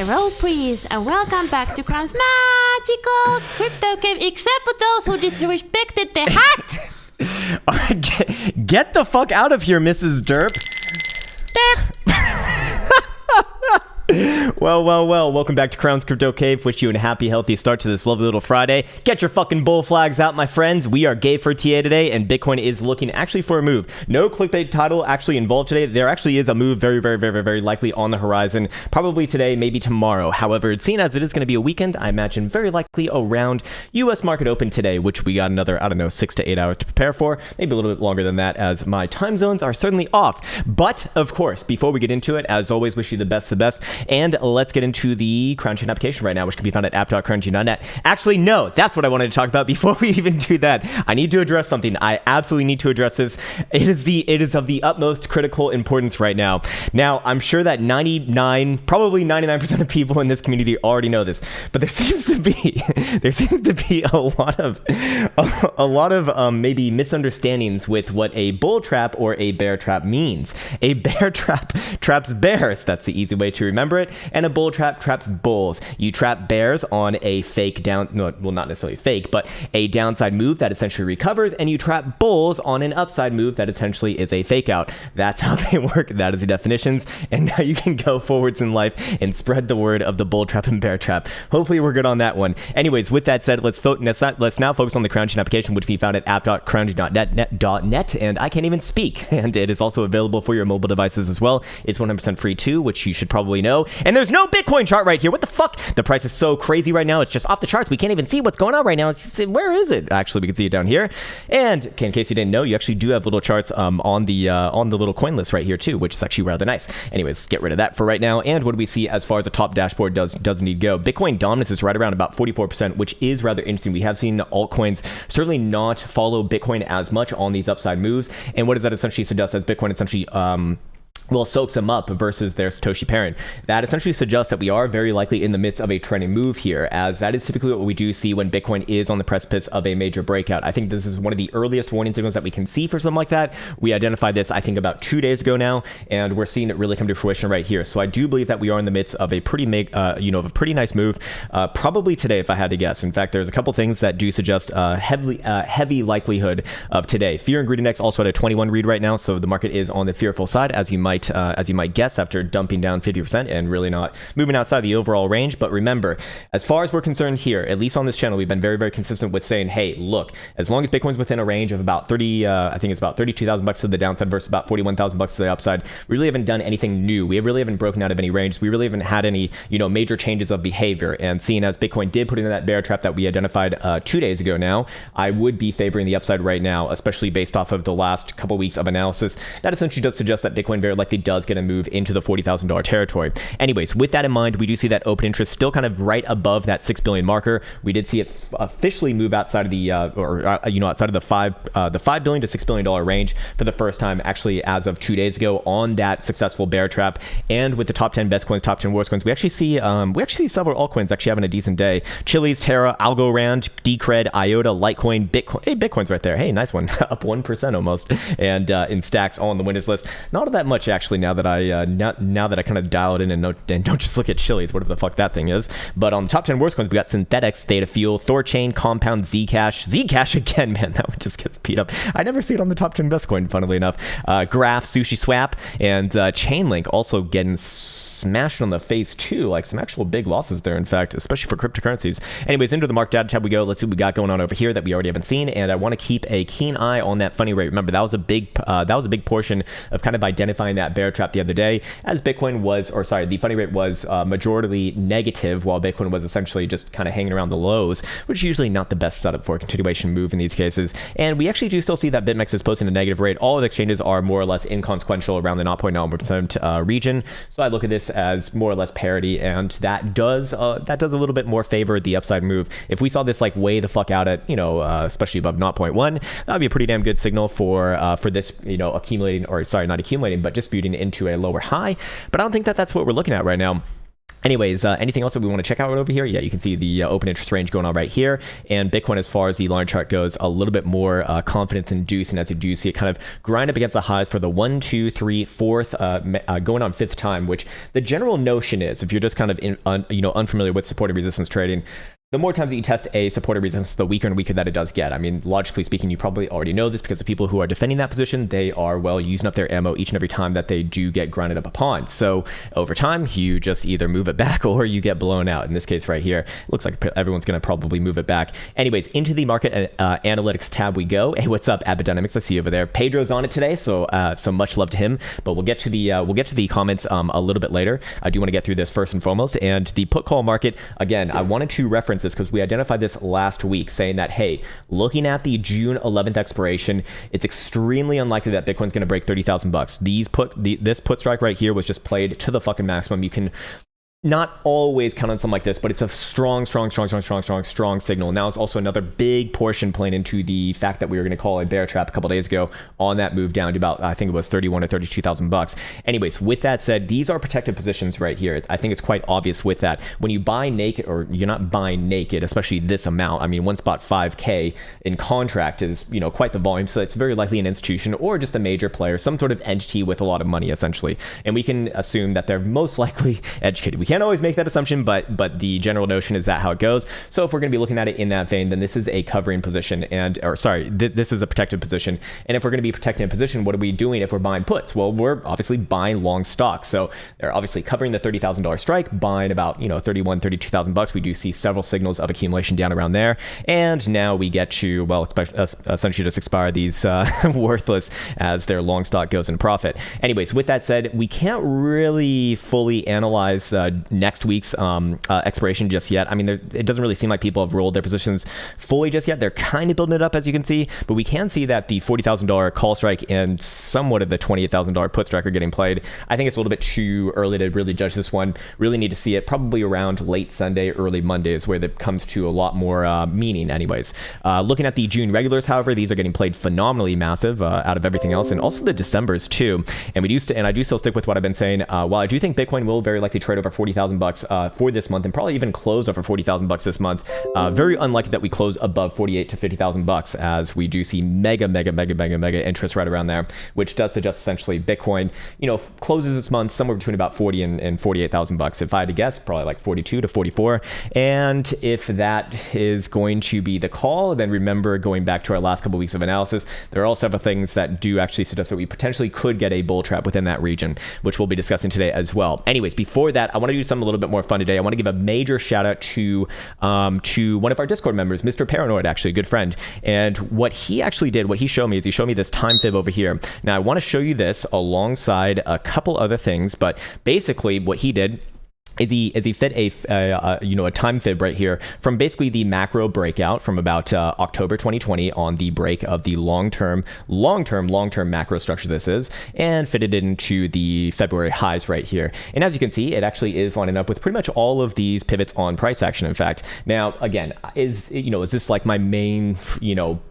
roll please, and welcome back to Krown's magical crypto cave, except for those who disrespected the hat! Alright, get the fuck out of here, Mrs. Derp. Well, welcome back to Krown's Crypto Cave. Wish you a happy, healthy start to this lovely little Friday. Get your fucking bull flags out, my friends. We are gay for TA today, and Bitcoin is looking actually for a move. No clickbait title actually involved today. There actually is a move very likely on the horizon. Probably today, maybe tomorrow. However, seeing as it is going to be a weekend, I imagine very likely around US market open today, which we got another, 6 to 8 hours to prepare for. Maybe a little bit longer than that, as my time zones are certainly off. But, of course, before we get into it, as always, wish you the best. And let's get into the Krown Chain application right now, which can be found at app.krown.net. Actually, no, that's what I wanted to talk about. Before we even do that, I need to address something. I absolutely need to address this. It is of the utmost critical importance right now. Now, I'm sure that probably 99% of people in this community already know this, but there seems to be a lot of maybe misunderstandings with what a bull trap or a bear trap means. A bear trap traps bears. That's the easy way to remember it. And a bull trap traps bulls. You trap bears on a fake not necessarily fake, but a downside move that essentially recovers, and you trap bulls on an upside move that essentially is a fake out. That's how they work. That is the definitions. And now you can go forwards in life and spread the word of the bull trap and bear trap. Hopefully we're good on that one. Anyways, with that said, let's now focus on the Krown Chain application, which can be found at app.krown.net, and I can't even speak. And it is also available for your mobile devices as well. It's 100% free too, which you should probably know. And there's no Bitcoin chart right here. What the fuck? The price is so crazy right now. It's just off the charts. We can't even see what's going on right now. Where is it? Actually, we can see it down here. And in case you didn't know, you actually do have little charts on the little coin list right here too, which is actually rather nice. Anyways, get rid of that for right now. And what do we see as far as the top dashboard does indeed go? Bitcoin dominance is right around about 44%, which is rather interesting. We have seen altcoins certainly not follow Bitcoin as much on these upside moves. And what does that essentially suggest? As Bitcoin essentially soaks them up versus their Satoshi parent. That essentially suggests that we are very likely in the midst of a trending move here, as that is typically what we do see when Bitcoin is on the precipice of a major breakout. I think this is one of the earliest warning signals that we can see for something like that. We identified this, I think, about 2 days ago now, and we're seeing it really come to fruition right here. So I do believe that we are in the midst of a pretty nice move, probably today, if I had to guess. In fact, there's a couple things that do suggest heavy likelihood of today. Fear and greed index also at a 21 read right now, so the market is on the fearful side, as you might guess, after dumping down 50% and really not moving outside the overall range. But remember, as far as we're concerned here, at least on this channel, we've been very consistent with saying, hey, look, as long as Bitcoin's within a range of about I think it's about $32,000 to the downside versus about $41,000 to the upside, we really haven't done anything new. We really haven't broken out of any range. We really haven't had any, major changes of behavior. And seeing as Bitcoin did put in that bear trap that we identified 2 days ago now, I would be favoring the upside right now, especially based off of the last couple weeks of analysis. That essentially does suggest that Bitcoin very likely does get a move into the $40,000 territory. Anyways, with that in mind, we do see that open interest still kind of right above that 6 billion marker. We did see it officially move outside of the outside of the $5 billion to $6 billion range for the first time, actually, as of 2 days ago on that successful bear trap. And with the top 10 best coins, top 10 worst coins, we actually see several altcoins actually having a decent day. Chiliz, Terra, Algorand, Decred, IOTA, Litecoin, Bitcoin. Hey, Bitcoin's right there. Hey, nice one, up 1% almost. And in stacks all on the winners list. Not that much actually, now that I kind of dial it in and don't just look at Chiliz, whatever the fuck that thing is. But on the top 10 worst coins, we got Synthetics, Theta Fuel, Thorchain, Compound, Zcash again, man, that one just gets beat up. I never see it on the top 10 best coin, funnily enough. Graph, Sushi Swap, and Chainlink also getting smashed on the face too, like some actual big losses there, in fact, especially for cryptocurrencies. Anyways, into the market data tab we go. Let's see what we got going on over here that we already haven't seen, and I want to keep a keen eye on that funny rate. Remember, that was a big portion of kind of identifying that bear trap the other day, as Bitcoin was, the funny rate was majority negative, while Bitcoin was essentially just kind of hanging around the lows, which is usually not the best setup for a continuation move in these cases. And we actually do still see that BitMEX is posting a negative rate. All of the exchanges are more or less inconsequential around the 0.9% region. So I look at this as more or less parity, and that does a little bit more favor the upside move. If we saw this like way the fuck out at, especially above 0.1, that would be a pretty damn good signal for this, accumulating, or sorry, not accumulating, but disputing into a lower high. But I don't think that that's what we're looking at right now. Anyways, anything else that we want to check out right over here? Yeah, you can see the open interest range going on right here. And Bitcoin, as far as the line chart goes, a little bit more confidence inducing, as you do see it kind of grind up against the highs for the 1, 2, 3, 4th, going on 5th time, which the general notion is, if you're just kind of unfamiliar with support and resistance trading, the more times that you test a support or resistance, the weaker and weaker that it does get. I mean, logically speaking, you probably already know this because the people who are defending that position, they are, well, using up their ammo each and every time that they do get grinded up upon. So over time, you just either move it back or you get blown out. In this case right here, it looks like everyone's going to probably move it back. Anyways, into the market analytics tab we go. Hey, what's up, Abbott Dynamics? I see you over there. Pedro's on it today, so much love to him. But we'll get to the comments a little bit later. I do want to get through this first and foremost. And the put call market, again, I wanted to reference this because we identified this last week, saying that, hey, looking at the June 11th expiration, it's extremely unlikely that Bitcoin's going to break 30,000 bucks. This put strike right here was just played to the fucking maximum. You can not always count on something like this, but it's a strong signal. Now it's also another big portion playing into the fact that we were going to call a bear trap a couple days ago on that move down to about, I think it was 31 or 32,000 bucks. Anyways, with that said, these are protected positions right here. I think it's quite obvious with that. When you buy naked, or you're not buying naked, especially this amount, I mean, one spot 5K in contract is, quite the volume. So it's very likely an institution or just a major player, some sort of entity with a lot of money, essentially. And we can assume that they're most likely educated. We can't always make that assumption, but the general notion is that how it goes. So if we're going to be looking at it in that vein, then this is a covering position, this is a protected position. And if we're going to be protecting a position, what are we doing if we're buying puts? Well, we're obviously buying long stocks. So they're obviously covering the $30,000 strike, buying about 31, 32,000 bucks. We do see several signals of accumulation down around there, and now we get to, well, essentially just expire these worthless as their long stock goes in profit. Anyways, with that said, we can't really fully analyze next week's expiration just yet. I mean, it doesn't really seem like people have rolled their positions fully just yet. They're kind of building it up, as you can see, but we can see that the $40,000 call strike and somewhat of the $28,000 put strike are getting played. I think it's a little bit too early to really judge this one. Really need to see it probably around late Sunday, early Monday is where that comes to a lot more meaning anyways. Looking at the June regulars, however, these are getting played phenomenally massive out of everything else, and also the Decembers too. And I do still stick with what I've been saying. While I do think Bitcoin will very likely trade over 40,000 bucks for this month, and probably even close over 40,000 bucks this month, very unlikely that we close above 48 to 50,000 bucks, as we do see mega interest right around there, which does suggest essentially Bitcoin, closes this month somewhere between about 40 and 48,000 bucks. If I had to guess, probably like 42 to 44. And if that is going to be the call, then remember, going back to our last couple weeks of analysis, there are all several things that do actually suggest that we potentially could get a bull trap within that region, which we'll be discussing today as well. Anyways, before that, I want to do something a little bit more fun today. I want to give a major shout out to one of our Discord members, Mr. Paranoid, actually a good friend. And what he actually did, what he showed me, is he showed me this time fib over here. Now I want to show you this alongside a couple other things, but basically what he did is he fit a time fib right here from basically the macro breakout from about October 2020 on the break of the long-term macro structure this is, and fitted it into the February highs right here. And as you can see, it actually is lining up with pretty much all of these pivots on price action, in fact. Now, again, is this like my main,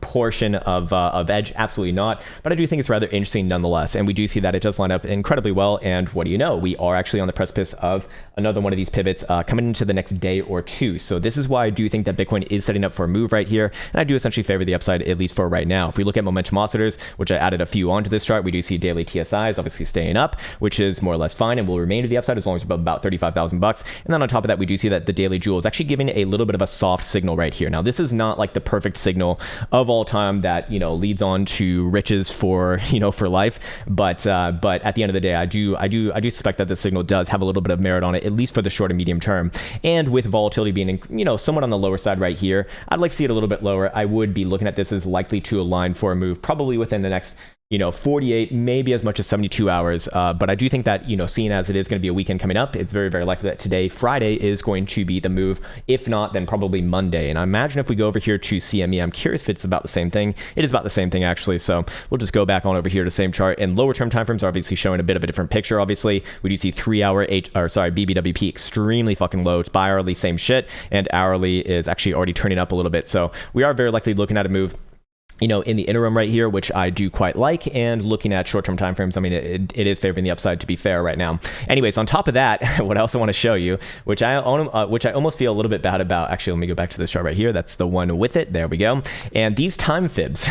portion of edge? Absolutely not. But I do think it's rather interesting nonetheless. And we do see that it does line up incredibly well. And what do you know? We are actually on the precipice of another one of these pivots coming into the next day or two. So this is why I do think that Bitcoin is setting up for a move right here. And I do essentially favor the upside, at least for right now. If we look at momentum oscillators, which I added a few onto this chart, we do see daily TSIs obviously staying up, which is more or less fine and will remain to the upside as long as we're above about 35,000 bucks. And then on top of that, we do see that the daily jewel is actually giving a little bit of a soft signal right here. Now, this is not like the perfect signal of all time that, leads on to riches for, for life. But at the end of the day, I do suspect that the signal does have a little bit of merit on it, at least for the short and medium term. And with volatility being, somewhat on the lower side right here, I'd like to see it a little bit lower. I would be looking at this as likely to align for a move probably within the next 48, maybe as much as 72 hours. But I do think that, seeing as it is going to be a weekend coming up, it's very, very likely that today, Friday, is going to be the move. If not, then probably Monday. And I imagine if we go over here to CME, I'm curious if it's about the same thing. It is about the same thing, actually. So we'll just go back on over here to the same chart. And lower term timeframes are obviously showing a bit of a different picture, obviously. We do see 3-hour, BBWP extremely fucking low. Bi-hourly, same shit. And hourly is actually already turning up a little bit. So we are very likely looking at a move in the interim right here, which I do quite like, and looking at short-term timeframes, I mean, it is favoring the upside, to be fair, right now. Anyways, on top of that, what else I want to show you, which I almost feel a little bit bad about. Actually, let me go back to this chart right here. That's the one with it. There we go. And these time fibs,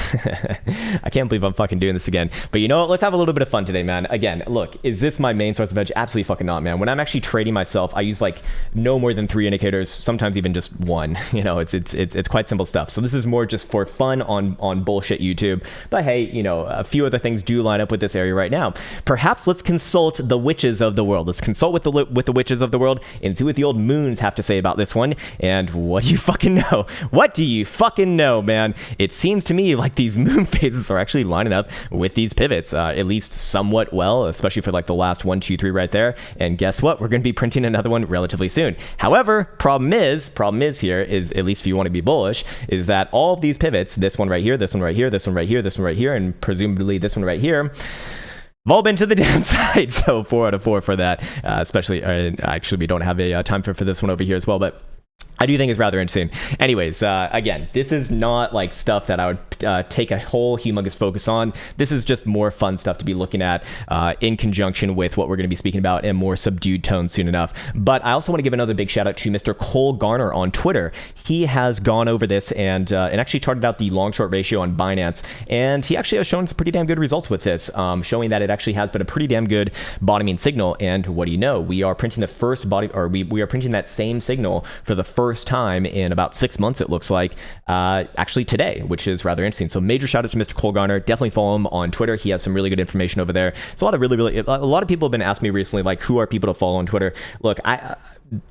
I can't believe I'm fucking doing this again. But you know what? Let's have a little bit of fun today, man. Again, look, is this my main source of edge? Absolutely fucking not, man. When I'm actually trading myself, I use like no more than 3 indicators, sometimes even just 1. It's quite simple stuff. So this is more just for fun on bullshit YouTube. But hey, a few other things do line up with this area right now. Perhaps let's consult the witches of the world. Let's consult with the witches of the world and see what the old moons have to say about this one. And what do you fucking know? What do you fucking know, man? It seems to me like these moon phases are actually lining up with these pivots, at least somewhat well, especially for like the last 1, 2, 3 right there. And guess what? We're going to be printing another one relatively soon. However, problem is here is, at least if you want to be bullish, is that all of these pivots, this one right here, this one right here, this one right here, this one right here, and presumably this one right here, have all been to the downside. So 4 out of 4 for that, especially, actually we don't have a time for this one over here as well, but I do think it's rather interesting. Anyways, again, this is not like stuff that I would take a whole humongous focus on. This is just more fun stuff to be looking at in conjunction with what we're going to be speaking about in more subdued tones soon enough. But I also want to give another big shout out to Mr. Cole Garner on Twitter. He has gone over this and actually charted out the long short ratio on Binance. And he actually has shown some pretty damn good results with this, showing that it actually has been a pretty damn good bottoming signal. And what do you know? We are printing the first we are printing that same signal for the first time in about 6 months, it looks like, actually today, which is rather interesting. So major shout out to Mr. Cole Garner. Definitely follow him on Twitter. He has some really good information over there. So a lot of people have been asking me recently, like, who are people to follow on Twitter? Look,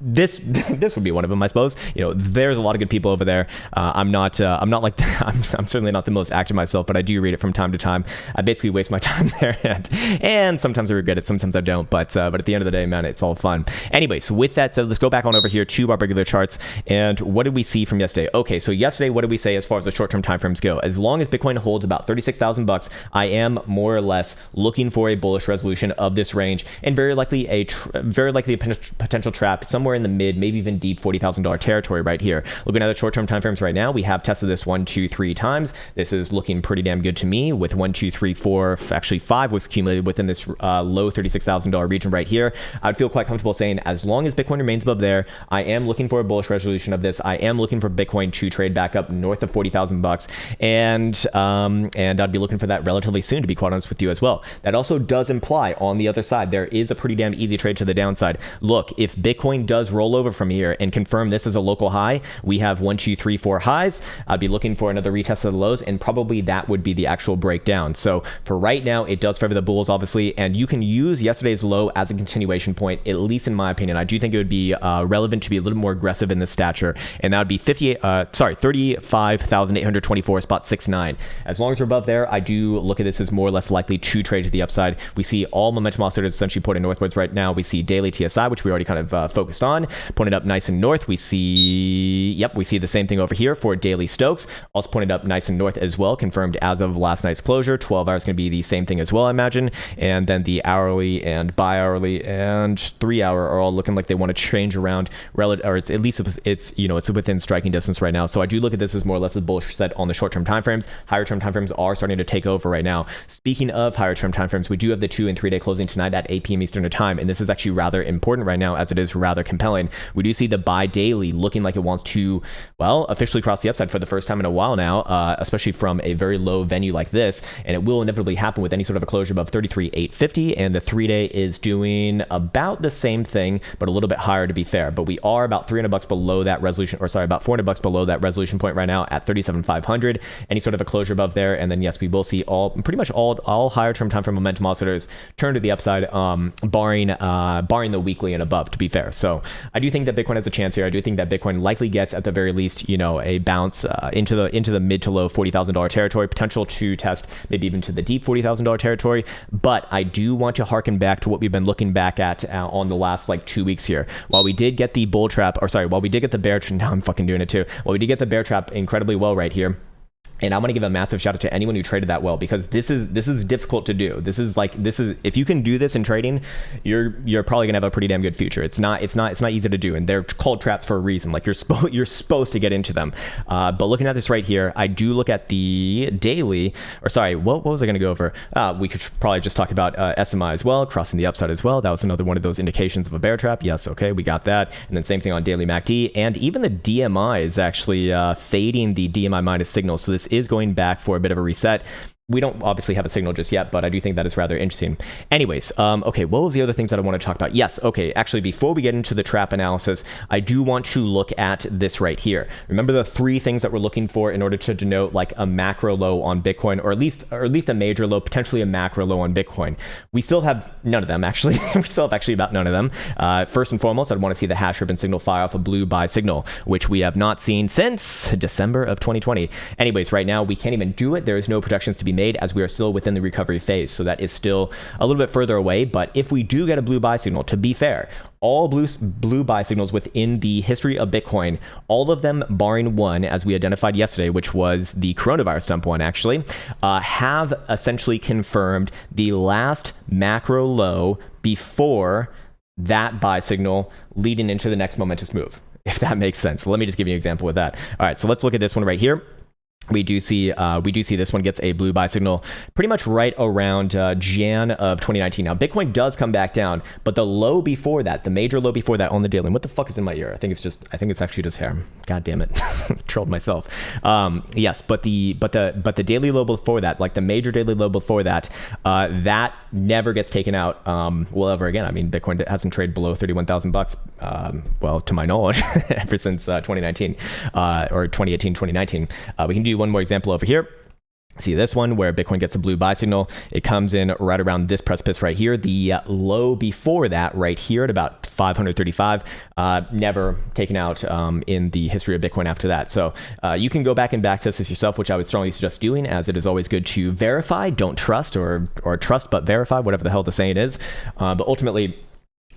this would be one of them, I suppose. There's a lot of good people over there. I'm not like I'm certainly not the most active myself, but I do read it from time to time. I basically waste my time there, and sometimes I regret it, sometimes I don't. But at the end of the day, man, it's all fun. Anyway, so with that said, let's go back on over here to our regular charts. And what did we see from yesterday? Okay, so yesterday, what did we say as far as the short-term timeframes go? As long as Bitcoin holds about $36,000, I am more or less looking for a bullish resolution of this range, and very likely a potential trap somewhere in the mid, maybe even deep $40,000 territory right here. Looking at the short-term timeframes right now, we have tested this 1, 2, 3 times. This is looking pretty damn good to me, with 1, 2, 3, 4, actually 5 was accumulated within this low $36,000 region right here. I'd feel quite comfortable saying, as long as Bitcoin remains above there, I am looking for a bullish resolution of this. I am looking for Bitcoin to trade back up north of $40,000, and I'd be looking for that relatively soon, to be quite honest with you as well. That also does imply on the other side, there is a pretty damn easy trade to the downside. Look, if Bitcoin does roll over from here and confirm this is a local high, we have 1, 2, 3, 4 highs. I'd be looking for another retest of the lows, and probably that would be the actual breakdown. So for right now, it does favor the bulls, obviously, and you can use yesterday's low as a continuation point, at least in my opinion. I do think it would be relevant to be a little more aggressive in the stature, and that would be 35,824.69. As long as we're above there, I do look at this as more or less likely to trade to the upside. We see all momentum oscillators essentially pointing northwards right now. We see daily TSI, which we already kind of focused on, pointed up nice and north. We see the same thing over here for daily Stokes, also pointed up nice and north as well, confirmed as of last night's closure. 12 hours going to be the same thing as well, I imagine. And then the hourly and bi-hourly and 3 hour are all looking like they want to change around relative, or it's at least it's within striking distance right now. So I do look at this as more or less a bullish set on the short-term timeframes. Higher-term timeframes are starting to take over right now. Speaking of higher-term timeframes, we do have the 2 and 3 day closing tonight at 8 p.m. Eastern time, and this is actually rather important right now, as it is rather compelling. We do see the buy daily looking like it wants to, well, officially cross the upside for the first time in a while now, especially from a very low venue like this, and it will inevitably happen with any sort of a closure above 33,850, and the 3 day is doing about the same thing, but a little bit higher, to be fair. But we are about $300 below that resolution, or sorry, about $400 below that resolution point right now at 37,500. Any sort of a closure above there, and then yes, we will see pretty much all higher term time frame momentum oscillators turn to the upside, barring the weekly and above, to be fair. So I do think that Bitcoin has a chance here. I do think that Bitcoin likely gets, at the very least, a bounce into the mid to low $40,000 territory, potential to test maybe even to the deep $40,000 territory. But I do want to harken back to what we've been looking back at on the last 2 weeks here. While we did get the while we did get the bear trap, now I'm fucking doing it too. While we did get the bear trap incredibly well right here, And I want to give a massive shout out to anyone who traded that well, because this is difficult to do. This is if you can do this in trading, you're probably gonna have a pretty damn good future. It's not easy to do, and they're called traps for a reason. Like you're supposed to get into them. But looking at this right here, I do look at the daily, or sorry, what was I gonna go over? We could probably just talk about SMI as well, crossing the upside as well. That was another one of those indications of a bear trap. Yes, okay, we got that. And then same thing on daily MACD, and even the DMI is actually fading the DMI minus signal. So this is going back for a bit of a reset. We don't obviously have a signal just yet, but I do think that is rather interesting. Anyways, okay, what was the other things that I want to talk about? Yes, okay, actually, before we get into the trap analysis, I do want to look at this right here. Remember the 3 things that we're looking for in order to denote like a macro low on Bitcoin, or at least a major low, potentially a macro low on Bitcoin. We still have none of them, actually. We still have actually about none of them. First and foremost, I'd want to see the hash ribbon signal fire off a blue buy signal, which we have not seen since December of 2020. Anyways, right now, we can't even do it. There is no projections to be made, as we are still within the recovery phase. So that is still a little bit further away. But if we do get a blue buy signal, to be fair, all blue buy signals within the history of Bitcoin, all of them barring one, as we identified yesterday, which was the coronavirus dump one actually, have essentially confirmed the last macro low before that buy signal leading into the next momentous move, if that makes sense. So let me just give you an example with that. All right, so let's look at this one right here. We do see this one gets a blue buy signal pretty much right around Jan of 2019. Now, Bitcoin does come back down, but the low before that, the major low before that on the daily, and what the fuck is in my ear? I think it's actually just hair. God damn it. Trolled myself. Yes, but the daily low before that, like the major daily low before that, that never gets taken out ever again. I mean, Bitcoin hasn't traded below $31,000, well, to my knowledge, ever since 2019 or 2018, 2019. We can do one more example over here. See this one where Bitcoin gets a blue buy signal. It comes in right around this precipice right here. The low before that right here at about 535, never taken out in the history of Bitcoin after that. So you can go back and backtest this yourself, which I would strongly suggest doing, as it is always good to verify. Don't trust, or trust but verify, whatever the hell the saying is. But ultimately,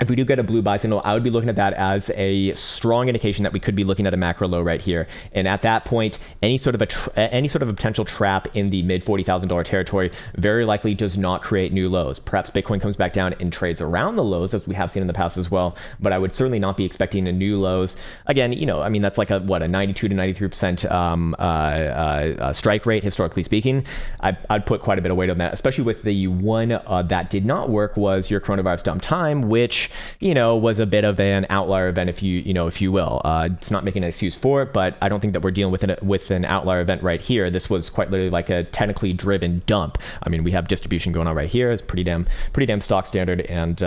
if we do get a blue buy signal, I would be looking at that as a strong indication that we could be looking at a macro low right here. And at that point, any sort of a potential trap in the mid $40,000 territory very likely does not create new lows. Perhaps Bitcoin comes back down and trades around the lows, as we have seen in the past as well. But I would certainly not be expecting a new lows. Again, I mean, that's like a 92 to 93% strike rate, historically speaking. I'd put quite a bit of weight on that, especially with the one that did not work was your coronavirus dump time, which was a bit of an outlier event, if you will. It's not making an excuse for it, but I don't think that we're dealing with an outlier event right here. This was quite literally like a technically driven dump. I mean, we have distribution going on right here. It's pretty damn stock standard, and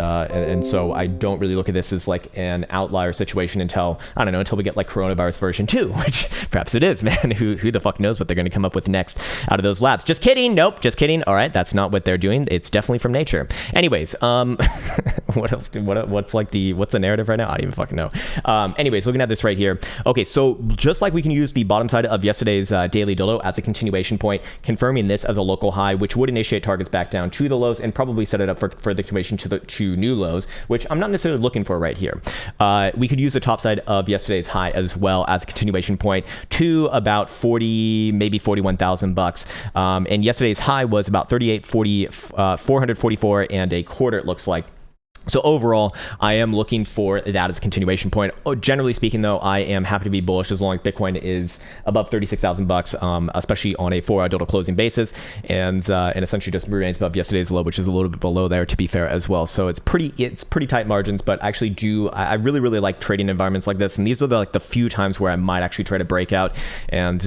so I don't really look at this as like an outlier situation until we get like coronavirus version 2, which perhaps it is, man. Who the fuck knows what they're going to come up with next out of those labs? Just kidding. Nope, just kidding. All right, that's not what they're doing. It's definitely from nature. Anyways, what else? What's the narrative right now? I don't even fucking know. Anyways, looking at this right here. Okay, so just like we can use the bottom side of yesterday's daily dildo as a continuation point, confirming this as a local high, which would initiate targets back down to the lows and probably set it up for the continuation to new lows, which I'm not necessarily looking for right here. We could use the top side of yesterday's high as well as a continuation point to about 40, maybe 41,000 bucks. And yesterday's high was about 444 and a quarter, it looks like. So overall, I am looking for that as a continuation point. Generally speaking, though, I am happy to be bullish as long as Bitcoin is above 36,000 bucks, especially on a 4-hour dildo closing basis, and essentially just remains above yesterday's low, which is a little bit below there, to be fair as well. So it's pretty tight margins, but I really like trading environments like this, and these are the few times where I might actually try to break out. And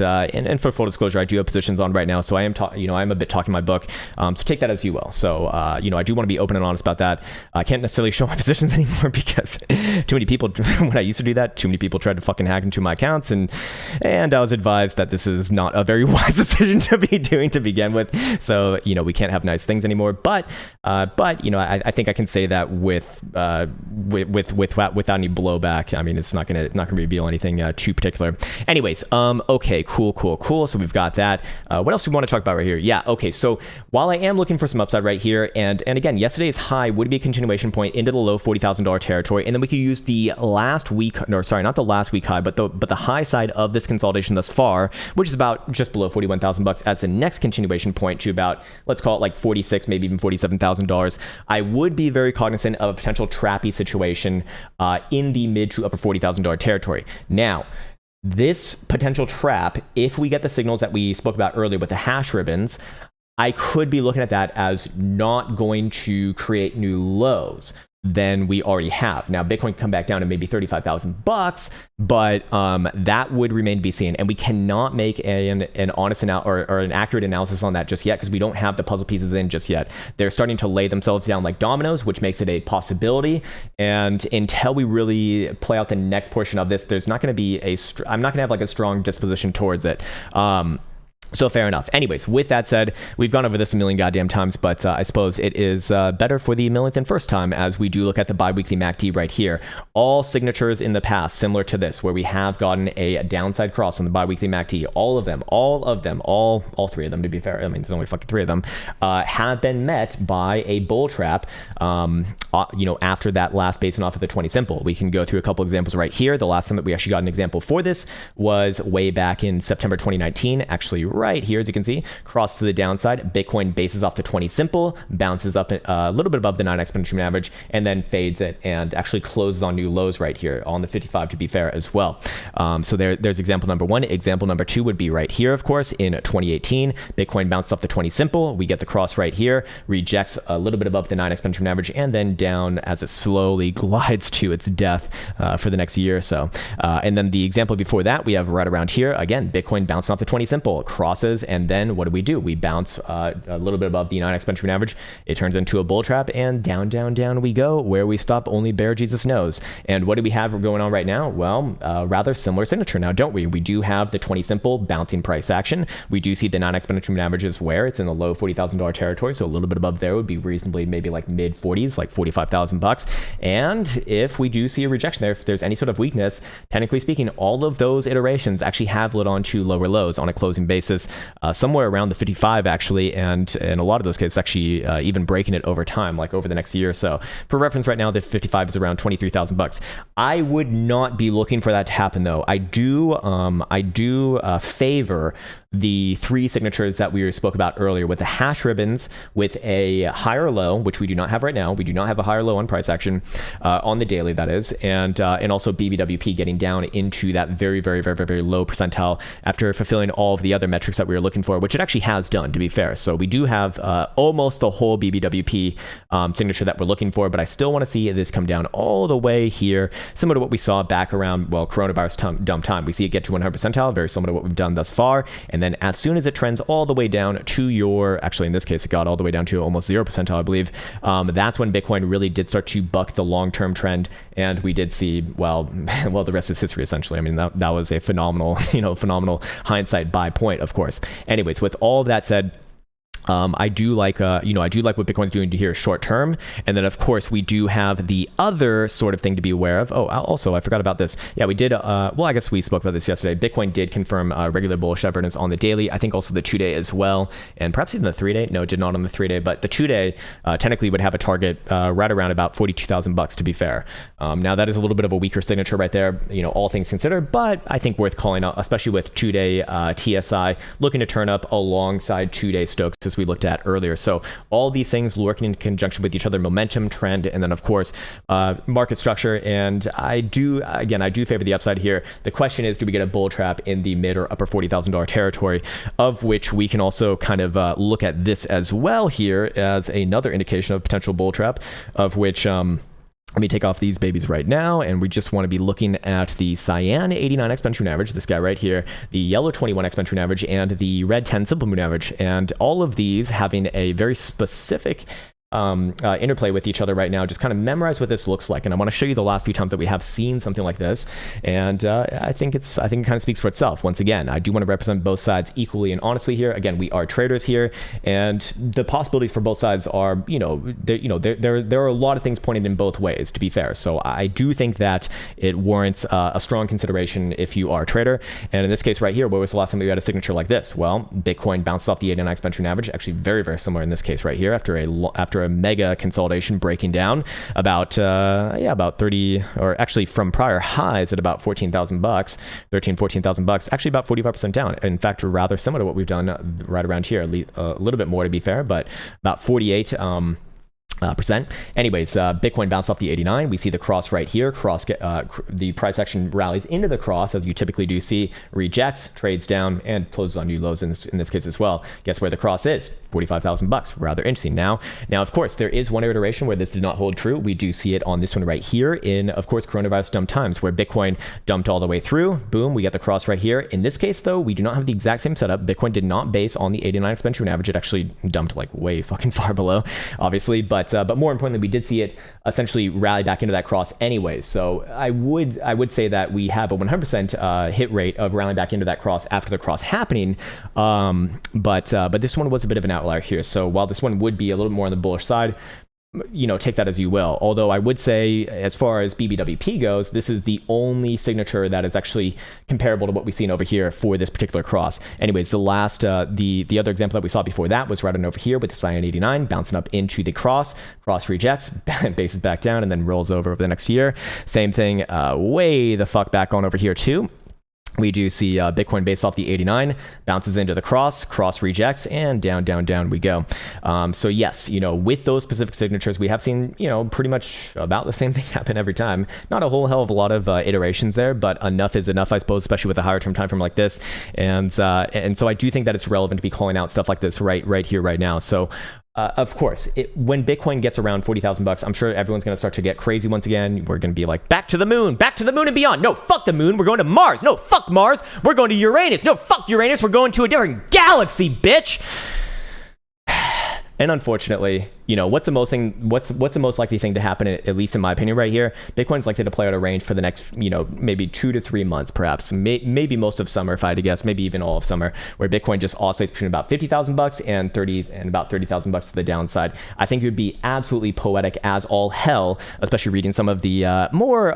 for full disclosure, I do have positions on right now, so I am I'm a bit talking my book. So take that as you will. So I do want to be open and honest about that. I can't necessarily show my positions anymore because too many people, when I used to do that, too many people tried to fucking hack into my accounts, and I was advised that this is not a very wise decision to be doing to begin with. So we can't have nice things anymore. But I think I can say that without any blowback. I mean, it's not gonna reveal anything too particular. Anyways, okay, cool. So we've got that. What else do we want to talk about right here? Yeah, okay. So while I am looking for some upside right here, and again, yesterday's high would be a continuation continuation point into the low $40,000 territory, and then we could use the last week, no, sorry, not the last week high, but the high side of this consolidation thus far, which is about just below 41,000 bucks, as the next continuation point to about, let's call it like 46, maybe even $47,000. I would be very cognizant of a potential trappy situation in the mid to upper $40,000 territory. Now, this potential trap, if we get the signals that we spoke about earlier with the hash ribbons, I could be looking at that as not going to create new lows than we already have. Now, Bitcoin can come back down to maybe 35,000 bucks, but that would remain to be seen. And we cannot make an honest or an accurate analysis on that just yet, because we don't have the puzzle pieces in just yet. They're starting to lay themselves down like dominoes, which makes it a possibility. And until we really play out the next portion of this, there's not going to be I'm not going to have like a strong disposition towards it. So fair enough. Anyways, with that said, we've gone over this a million goddamn times, but I suppose it is better for the millionth and first time as we do look at the biweekly MACD right here. All signatures in the past, similar to this, where we have gotten a downside cross on the biweekly MACD, all three of them, to be fair, I mean, there's only fucking three of them, have been met by a bull trap, after that last basing off of the 20 simple. We can go through a couple examples right here. The last time that we actually got an example for this was way back in September 2019, actually right here, as you can see, cross to the downside. Bitcoin bases off the 20 simple, bounces up a little bit above the 9 exponential moving average, and then fades it and actually closes on new lows right here on the 55, to be fair as well. So there's example number one. Example number two would be right here, of course, in 2018. Bitcoin bounced off the 20 simple. We get the cross right here, rejects a little bit above the 9 exponential moving average, and then down as it slowly glides to its death for the next year or so. And then the example before that, we have right around here, again, Bitcoin bouncing off the 20 simple, crosses, and then what do? We bounce a little bit above the 9 exponential moving average. It turns into a bull trap, and down, down, down we go. Where we stop, only Bear Jesus knows. And what do we have going on right now? Well, rather similar signature now, don't we? We do have the 20 simple bouncing price action. We do see the 9 exponential moving averages where it's in the low $40,000 territory, so a little bit above there would be reasonably maybe like mid 40s, like 45,000 bucks. And if we do see a rejection there, if there's any sort of weakness, technically speaking, all of those iterations actually have lit on to lower lows on a closing basis, somewhere around the 55 actually, and in a lot of those cases actually even breaking it over time, like over the next year or so. For reference, right now the 55 is around 23,000 bucks. I would not be looking for that to happen though. I do favor the three signatures that we spoke about earlier with the hash ribbons with a higher low, which we do not have right now. We do not have a higher low on price action on the daily, that is, and also BBWP getting down into that very, very, very, very, very low percentile after fulfilling all of the other metrics that we were looking for, which it actually has done, to be fair. So we do have almost the whole BBWP signature that we're looking for, but I still want to see this come down all the way here, similar to what we saw back around, well, coronavirus dump time. We see it get to 100 percentile, very similar to what we've done thus far. And then as soon as it trends all the way down to your, actually in this case, it got all the way down to almost 0 percentile, I believe. That's when Bitcoin really did start to buck the long-term trend. And we did see, well, the rest is history, essentially. I mean, that was a phenomenal, phenomenal hindsight buy point, of course. Anyways, with all of that said, I do like what Bitcoin's doing here short term. And then of course we do have the other sort of thing to be aware of. Oh, also I forgot about this. Yeah, we did, I guess we spoke about this yesterday. Bitcoin did confirm regular bullish evidence on the daily. I think also the 2-day as well. And perhaps even the 3-day. No, it did not on the 3-day, but the 2-day technically would have a target right around about 42,000 bucks, to be fair. Now that is a little bit of a weaker signature right there, all things considered, but I think worth calling out, especially with 2-day TSI looking to turn up alongside 2-day Stokes as we looked at earlier. So all these things working in conjunction with each other, momentum, trend, and then of course market structure. And I do favor the upside here. The question is, do we get a bull trap in the mid or upper $40,000 territory, of which we can also kind of look at this as well here as another indication of potential bull trap, of which let me take off these babies right now, and we just want to be looking at the cyan 89 exponential moving average, this guy right here, the yellow 21 exponential moving average, and the red 10 simple moving average, and all of these having a very specific interplay with each other right now. Just kind of memorize what this looks like, and I want to show you the last few times that we have seen something like this, and I think it kind of speaks for itself. Once again, I do want to represent both sides equally and honestly here. Again, we are traders here, and the possibilities for both sides are, there are a lot of things pointed in both ways, to be fair. So I do think that it warrants a strong consideration if you are a trader. And in this case right here, where was the last time we had a signature like this? Well, Bitcoin bounced off the 89 exponential moving average, actually very, very similar in this case right here after a after a mega consolidation breaking down about 30, or actually from prior highs at about $14,000, 14,000 bucks, actually about 45% down. In fact, rather similar to what we've done right around here, a little bit more to be fair, but about 48 percent. Anyways, Bitcoin bounced off the 89. We see the cross right here. The price action rallies into the cross, as you typically do see, rejects, trades down, and closes on new lows in this case as well. Guess where the cross is? 45,000 bucks. Rather interesting. Now, of course, there is one iteration where this did not hold true. We do see it on this one right here in, of course, coronavirus dump times, where Bitcoin dumped all the way through. Boom, we get the cross right here. In this case, though, we do not have the exact same setup. Bitcoin did not base on the 89 exponential average. It actually dumped like way fucking far below, obviously, but more importantly, we did see it essentially rally back into that cross anyways. So I would say that we have a 100% hit rate of rallying back into that cross after the cross happening. But this one was a bit of an outlier here. So while this one would be a little more on the bullish side, take that as you will. Although I would say, as far as BBWP goes, this is the only signature that is actually comparable to what we've seen over here for this particular cross. Anyways, the last, the other example that we saw before that was right on over here with the Cyan 89 bouncing up into the cross rejects, bases back down, and then rolls over the next year. Same thing, way the fuck back on over here too. We do see Bitcoin based off the 89, bounces into the cross rejects, and down, down, down we go. So yes, with those specific signatures, we have seen, pretty much about the same thing happen every time. Not a whole hell of a lot of iterations there, but enough is enough, I suppose, especially with a higher term time frame like this. And so I do think that it's relevant to be calling out stuff like this right here, right now. So of course, when Bitcoin gets around 40,000 bucks, I'm sure everyone's going to start to get crazy once again. We're going to be like, back to the moon and beyond. No, fuck the moon. We're going to Mars. No, fuck Mars. We're going to Uranus. No, fuck Uranus. We're going to a different galaxy, bitch. And unfortunately, what's the most likely thing to happen, at least in my opinion right here? Bitcoin's likely to play out a range for the next, maybe 2 to 3 months, perhaps, maybe most of summer, if I had to guess, maybe even all of summer, where Bitcoin just oscillates between about 50,000 bucks and about 30,000 bucks to the downside. I think it would be absolutely poetic as all hell, especially reading some of the more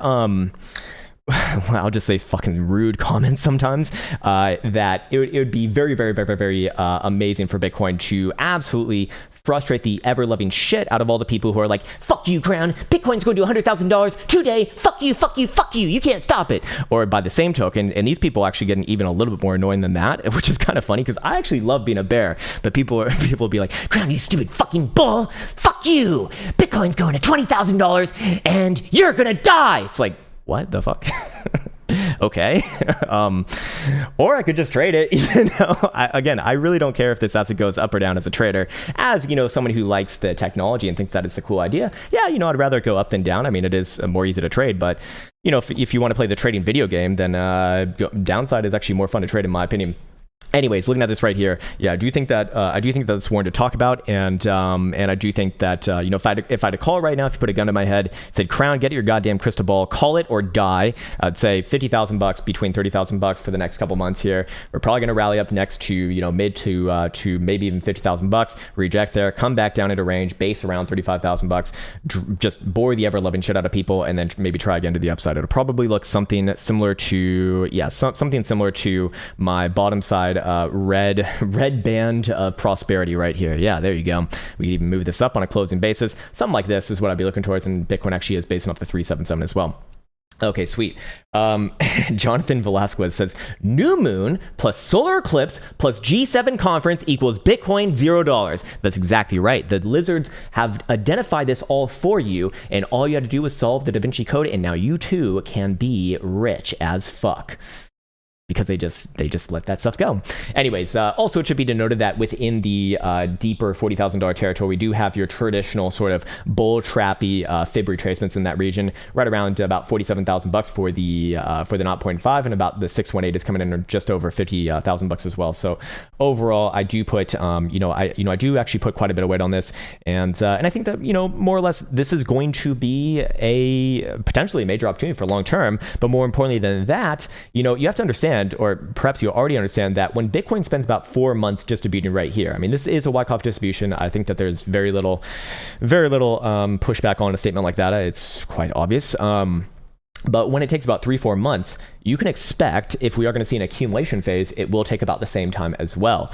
I'll just say fucking rude comments sometimes, that it would be very, very, very, very, very amazing for Bitcoin to absolutely frustrate the ever-loving shit out of all the people who are like, fuck you, Krown, Bitcoin's going to $100,000 today, fuck you, fuck you, fuck you, you can't stop it. Or by the same token, and these people actually getting even a little bit more annoying than that, which is kind of funny because I actually love being a bear, but people will be like, Krown, you stupid fucking bull, fuck you, Bitcoin's going to $20,000 and you're gonna die. It's like, what the fuck? Okay. Or I could just trade it. I really don't care if this asset goes up or down as a trader. As, someone who likes the technology and thinks that it's a cool idea, yeah, I'd rather go up than down. I mean, it is more easy to trade, but, if you want to play the trading video game, then downside is actually more fun to trade, in my opinion. Anyways, looking at this right here, yeah, I do think that that's warranted to talk about, and I do think that if I had to call it right now, if you put a gun to my head, said, Krown, get your goddamn crystal ball, call it or die. I'd say 50,000 bucks, between 30,000 bucks for the next couple months here. We're probably going to rally up next to mid to maybe even 50,000 bucks, reject there, come back down into range, base around 35,000 bucks, just bore the ever loving shit out of people, and then maybe try again to the upside. It'll probably look something similar to something similar to my bottom side. Red band of prosperity right here. Yeah, there you go. We can even move this up on a closing basis. Something like this is what I'd be looking towards, and Bitcoin actually is based off the 377 as well. Okay, sweet. Jonathan Velasquez says, new moon plus solar eclipse plus G7 conference equals Bitcoin $0. That's exactly right. The lizards have identified this all for you, and all you had to do was solve the Da Vinci Code, and now you too can be rich as fuck. Because they just let that stuff go. Anyways, also it should be denoted that within the deeper $40,000 territory, we do have your traditional sort of bull trappy fib retracements in that region, right around about 47,000 bucks for the 0.5, and about the 618 is coming in just over 50,000 bucks as well. So overall, I do put I do actually put quite a bit of weight on this, and I think that more or less this is going to be a potentially major opportunity for long term. But more importantly than that, you have to understand, or perhaps you already understand, that when Bitcoin spends about 4 months distributing right here, I mean, this is a Wyckoff distribution. I think that there's very little pushback on a statement like that. It's quite obvious. But when it takes about 3-4 months, you can expect, if we are going to see an accumulation phase, it will take about the same time as well.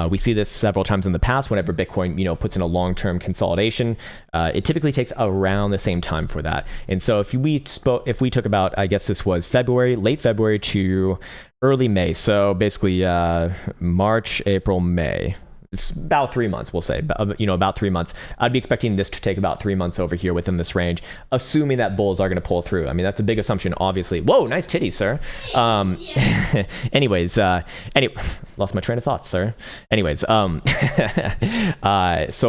We see this several times in the past. Whenever Bitcoin, puts in a long-term consolidation, it typically takes around the same time for that. And so if we took about, I guess this was late February to early May. So basically March, April, May. It's about 3 months, we'll say, about 3 months. I'd be expecting this to take about 3 months over here within this range, assuming that bulls are going to pull through. I mean, that's a big assumption, obviously. Whoa, nice titties, sir. Anyways, lost my train of thoughts, sir. Anyways, so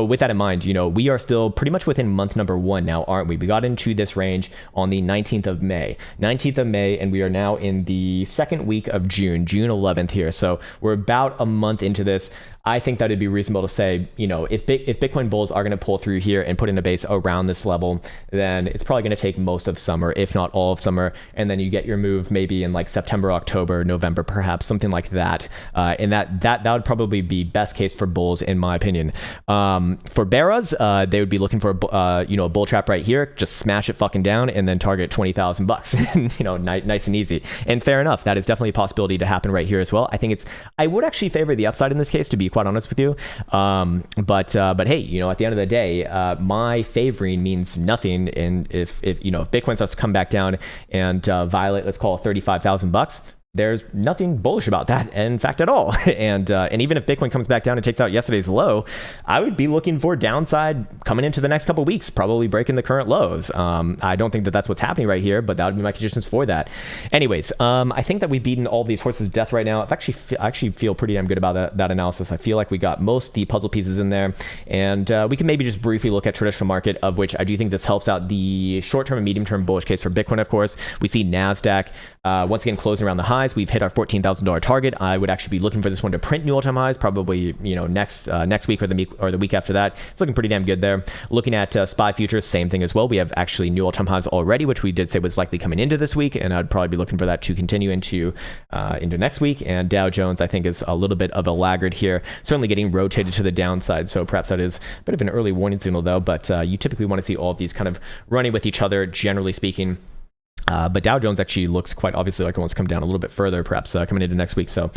with that in mind, we are still pretty much within month number 1 now, aren't we? We got into this range on the 19th of May, and we are now in the second week of June 11th here. So we're about a month into this. I think that it'd be reasonable to say, if Bitcoin bulls are going to pull through here and put in a base around this level, then it's probably going to take most of summer, if not all of summer. And then you get your move maybe in like September, October, November, perhaps something like that. And that would probably be best case for bulls, in my opinion. For bears, they would be looking for a bull trap right here, just smash it fucking down and then target $20,000, nice and easy. And fair enough. That is definitely a possibility to happen right here as well. I would actually favor the upside in this case, to be quite honest with you. But hey, at the end of the day, my favoring means nothing. And if Bitcoin starts to come back down and violate, let's call it $35,000, there's nothing bullish about that, in fact, at all. And even if Bitcoin comes back down and takes out yesterday's low, I would be looking for downside coming into the next couple of weeks, probably breaking the current lows. I don't think that that's what's happening right here, but that would be my conditions for that. Anyways, I think that we've beaten all these horses to death right now. I actually feel pretty damn good about that analysis. I feel like we got most the puzzle pieces in there, and we can maybe just briefly look at traditional market, of which I do think this helps out the short-term and medium-term bullish case for Bitcoin. Of course, we see NASDAQ once again closing around the highs. We've hit our $14,000 target. I would actually be looking for this one to print new all-time highs, probably next week or the week after that. It's looking pretty damn good there. Looking at SPY futures, same thing as well. We have actually new all-time highs already, which we did say was likely coming into this week, and I'd probably be looking for that to continue into next week. And Dow Jones, I think, is a little bit of a laggard here, certainly getting rotated to the downside. So perhaps that is a bit of an early warning signal, though. But you typically want to see all of these kind of running with each other, generally speaking. But Dow Jones actually looks quite obviously like it wants to come down a little bit further, perhaps coming into next week. So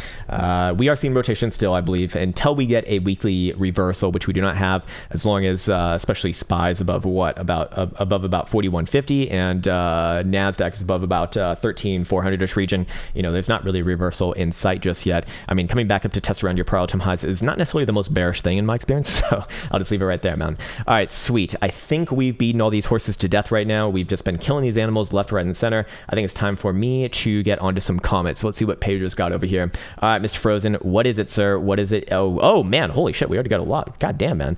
we are seeing rotation still, I believe, until we get a weekly reversal, which we do not have, as long as especially SPY's above about 4150, and NASDAQ is above about 13400-ish region. There's not really a reversal in sight just yet. I mean, coming back up to test around your prior all-time highs is not necessarily the most bearish thing in my experience. So I'll just leave it right there, man. All right, sweet. I think we've beaten all these horses to death right now. We've just been killing these animals left, right, and center. I think it's time for me to get onto some comments. So let's see what Pedro's got over here. All right, Mr. Frozen, what is it, sir? What is it? Oh man, holy shit, we already got a lot. God damn, man.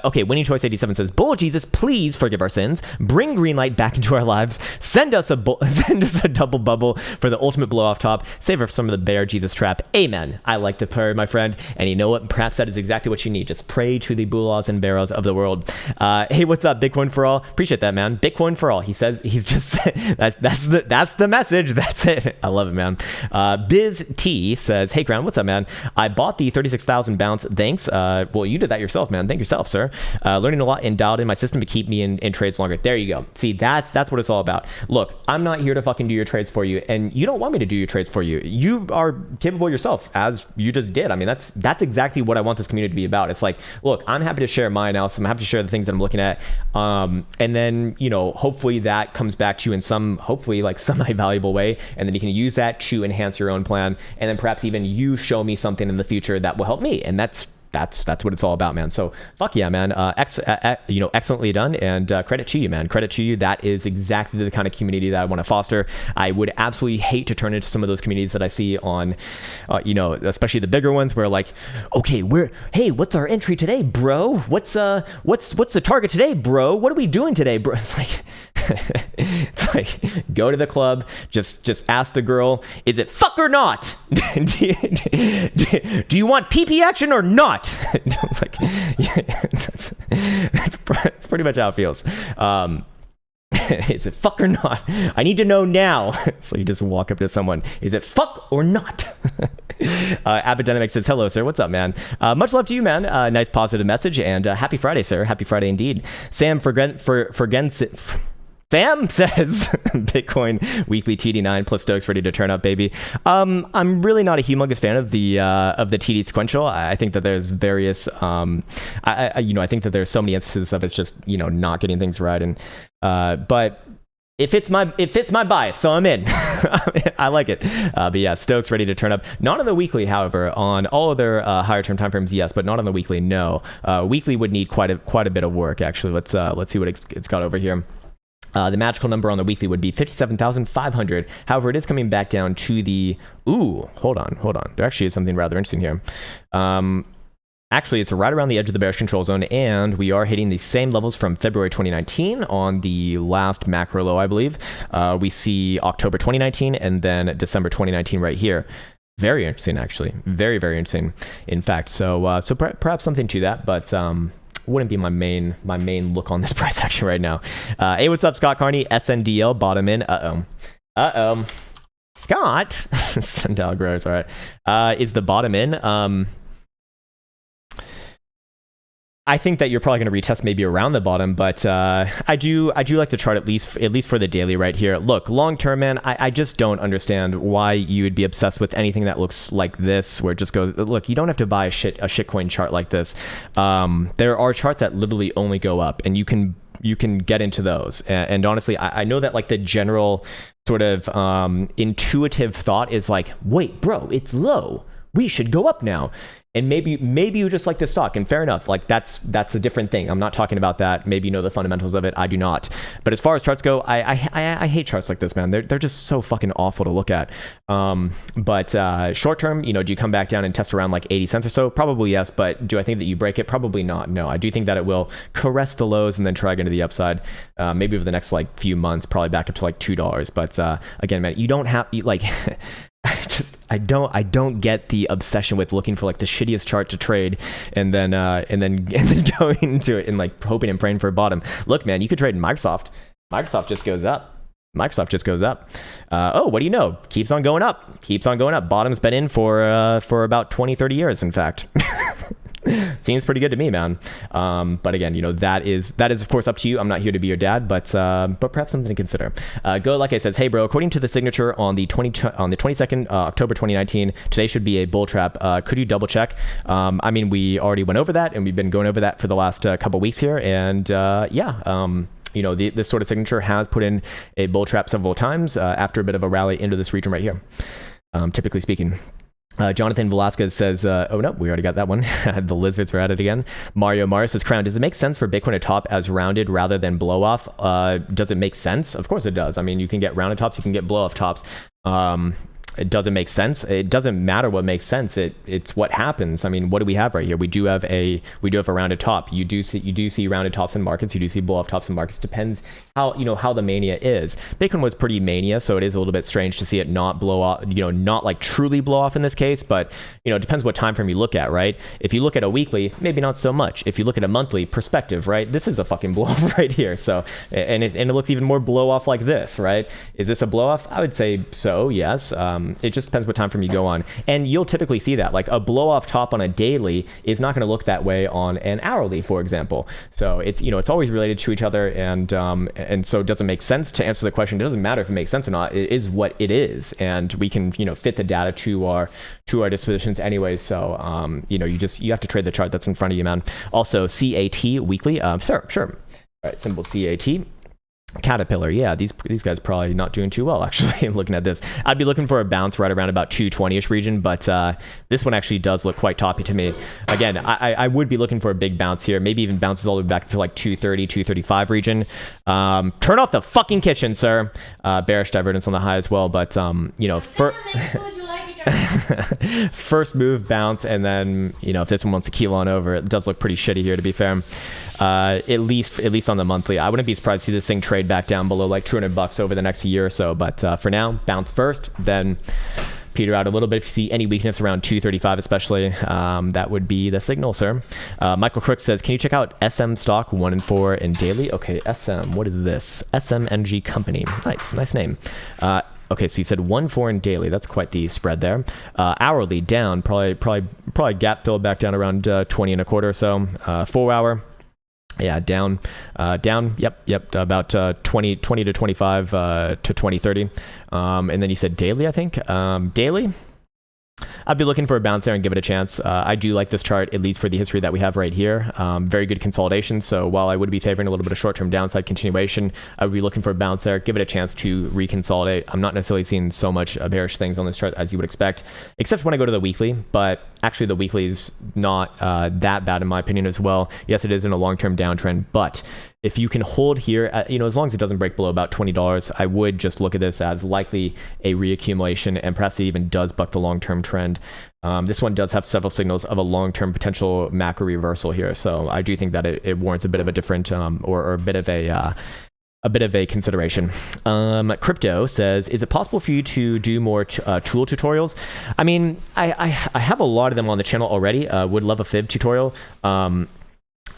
Okay, Winning Choice 87 says, Bull Jesus, please forgive our sins. Bring green light back into our lives. Send us a double bubble for the ultimate blow off top. Save her some of the bear Jesus trap. Amen. I like the prayer, my friend. And you know what? Perhaps that is exactly what you need. Just pray to the Bulas and Beras of the world. Hey, what's up, Bitcoin for all? Appreciate that, man. Bitcoin for all. He says, he's just that's the message. That's it. I love it, man. Biz T says, hey, Krown, what's up, man? I bought the 36,000 bounce. Thanks. Well, you did that yourself, man. Thank yourself, sir. Learning a lot and dialed in my system to keep me in trades longer. There you go. See, that's what it's all about. Look, I'm not here to fucking do your trades for you, and you don't want me to do your trades for you. You are capable yourself, as you just did. I mean, that's exactly what I want this community to be about. It's like, look, I'm happy to share my analysis. I'm happy to share the things that I'm looking at. And then, hopefully that comes back to you in some semi-valuable way, and then you can use that to enhance your own plan, and then perhaps even you show me something in the future that will help me, and that's what it's all about, man. So fuck yeah, man. Excellently done, and credit to you, man. Credit to you. That is exactly the kind of community that I want to foster. I would absolutely hate to turn into some of those communities that I see on, especially the bigger ones, where like, okay, hey, what's our entry today, bro? What's the target today, bro? What are we doing today, bro? It's like, go to the club, just ask the girl, is it fuck or not? Do you want PP action or not? It's like, yeah, that's pretty much how it feels. Is it fuck or not? I need to know now. So you just walk up to someone. Is it fuck or not? Abidynamic says, hello, sir. What's up, man? Much love to you, man. Nice positive message, and happy Friday, sir. Happy Friday indeed. Sam Sam says Bitcoin weekly TD9 plus Stokes ready to turn up, baby. I'm really not a humongous fan of the TD sequential. I think that there's various I think that there's so many instances of it's just not getting things right, and but it fits my bias, so I'm in. I like it. But yeah, Stokes ready to turn up. Not on the weekly, however. On all other higher term timeframes, yes, but not on the weekly. No. Weekly would need quite a bit of work. Actually, let's see what it's got over here. The magical number on the weekly would be 57,500. However, it is coming back down to the... Ooh, hold on. There actually is something rather interesting here. Actually, it's right around the edge of the bearish control zone, and we are hitting the same levels from February 2019 on the last macro low, I believe. We see October 2019 and then December 2019 right here. Very interesting, actually. Very, very interesting, in fact. So perhaps something to that, but... wouldn't be my main look on this price action right now. Hey, what's up, Scott Carney? SNDL bottom in. Scott. Sendal grows. All right. Is the bottom in? I think that you're probably going to retest maybe around the bottom, but I do like the chart at least for the daily right here. Look, long term, man, I just don't understand why you would be obsessed with anything that looks like this, where it just goes. Look, you don't have to buy a shitcoin chart like this. There are charts that literally only go up, and you can get into those. And honestly, I know that like the general sort of intuitive thought is like, wait, bro, it's low. We should go up now. And maybe you just like this stock, and fair enough. Like that's a different thing. I'm not talking about that. Maybe you know the fundamentals of it. I do not. But as far as charts go, I hate charts like this, man. They're just so fucking awful to look at. But short term, do you come back down and test around like 80 cents or so? Probably yes. But do I think that you break it? Probably not. No, I do think that it will caress the lows and then try again to the upside. Maybe over the next like few months, probably back up to like $2. But again, man, you don't have like. I don't get the obsession with looking for like the shittiest chart to trade and then going into it and like hoping and praying for a bottom. Look, man, you could trade in Microsoft. Microsoft just goes up. Oh, what do you know? Keeps on going up. Bottom's been in for about 20-30 years, in fact. Seems pretty good to me, man. But again, that is of course up to you. I'm not here to be your dad, but perhaps something to consider. Go like I says, hey bro, according to the signature on the 22nd October 2019, today should be a bull trap. Could you double check? I mean, we already went over that, and we've been going over that for the last couple weeks here, and this sort of signature has put in a bull trap several times after a bit of a rally into this region right here. Typically speaking. Jonathan Velasquez says, oh no, we already got that one. The lizards are at it again. Mario Mars says, Krown, does it make sense for Bitcoin to top as rounded rather than blow off? Does it make sense? Of course it does. I mean, you can get rounded tops, you can get blow off tops. It doesn't make sense. It doesn't matter what makes sense. It's what happens. I mean, what do we have right here? We do have a rounded top. You do see rounded tops in markets. You do see blow off tops in markets. Depends how the mania is. Bitcoin was pretty mania, so it is a little bit strange to see it not blow off. Not like truly blow off in this case, but it depends what time frame you look at, right? If you look at a weekly, maybe not so much. If you look at a monthly perspective, right? This is a fucking blow off right here. So and it looks even more blow off like this, right? Is this a blow off? I would say so. Yes. It just depends what time frame you go on, and you'll typically see that like a blow off top on a daily is not going to look that way on an hourly, for example. So it's it's always related to each other, and so it doesn't make sense to answer the question. It doesn't matter if it makes sense or not. It is what it is, and we can fit the data to our dispositions anyway. So you have to trade the chart that's in front of you, man. Also CAT weekly, sure. All right, symbol CAT. Caterpillar, yeah, these guys probably not doing too well, actually. Looking at this, I'd be looking for a bounce right around about 220ish region, but this one actually does look quite toppy to me. Again, I would be looking for a big bounce here, maybe even bounces all the way back to like 230, 235 region. Turn off the fucking kitchen, sir. Bearish divergence on the high as well, but first move bounce, and then if this one wants to keel on over, it does look pretty shitty here, to be fair. At least on the monthly, I wouldn't be surprised to see this thing trade back down below like $200 over the next year or so. But for now, bounce first, then peter out a little bit. If you see any weakness around 235 especially, that would be the signal, sir. Michael Crook says, can you check out SM stock 1 and 4 in daily? Okay, SM, what is this? SMNG company. Nice name. Okay, so you said 1-4 in daily. That's quite the spread there. Hourly down, probably gap fill back down around 20 and a quarter or so. 4 hour. Yeah, down, yep, about 20 to 25 to 2030. And then you said daily, I think. Daily, I'd be looking for a bounce there and give it a chance. I do like this chart, at least for the history that we have right here. Very good consolidation. So while I would be favoring a little bit of short-term downside continuation, I would be looking for a bounce there, give it a chance to reconsolidate. I'm not necessarily seeing so much bearish things on this chart as you would expect, except when I go to the weekly. But actually, the weekly is not that bad in my opinion as well. Yes, it is in a long-term downtrend, but if you can hold here, as long as it doesn't break below about $20, I would just look at this as likely a reaccumulation, and perhaps it even does buck the long-term trend. This one does have several signals of a long-term potential macro reversal here, so I do think that it warrants a bit of a different or a bit of a consideration. Crypto says, is it possible for you to do more tool tutorials? I mean, I have a lot of them on the channel already. Would love a fib tutorial.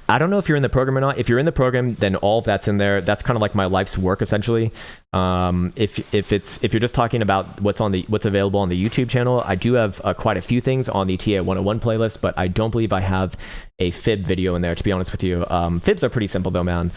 I don't know if you're in the program or not. If you're in the program, then all of that's in there. That's kind of like my life's work, essentially. If you're just talking about what's available on the YouTube channel, I do have quite a few things on the TA 101 playlist, but I don't believe I have a fib video in there, to be honest with you. Fibs are pretty simple though, man.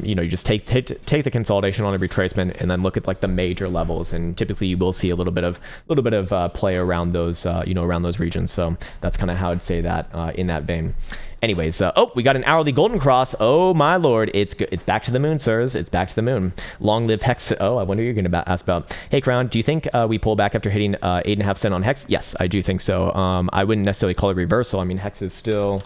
You just take the consolidation on a retracement and then look at like the major levels, and typically you will see a little bit of play around those around those regions. So that's kind of how I'd say that in that vein. Anyways, we got an hourly golden cross. Oh my lord, it's back to the moon, sirs. It's back to the moon. Long live Hex. Oh, I wonder what you're going to ask about. Hey, Krown, do you think we pull back after hitting 8.5 cent on Hex? Yes, I do think so. I wouldn't necessarily call it reversal. I mean, Hex is still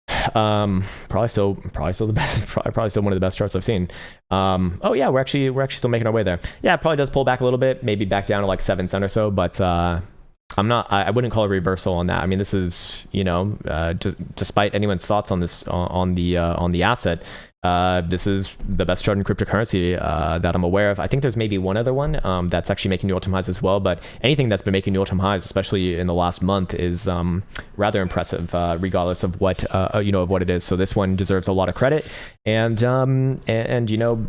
probably still the best, probably still one of the best charts I've seen. Oh yeah, we're actually still making our way there. Yeah, it probably does pull back a little bit, maybe back down to like 7 cent or so, but I wouldn't call it reversal on that. I mean, this is, despite anyone's thoughts on this, on the asset, this is the best chart in cryptocurrency that I'm aware of. I think there's maybe one other one that's actually making new all-time highs as well, but anything that's been making new all-time highs, especially in the last month, is rather impressive, regardless of what of what it is. So this one deserves a lot of credit, and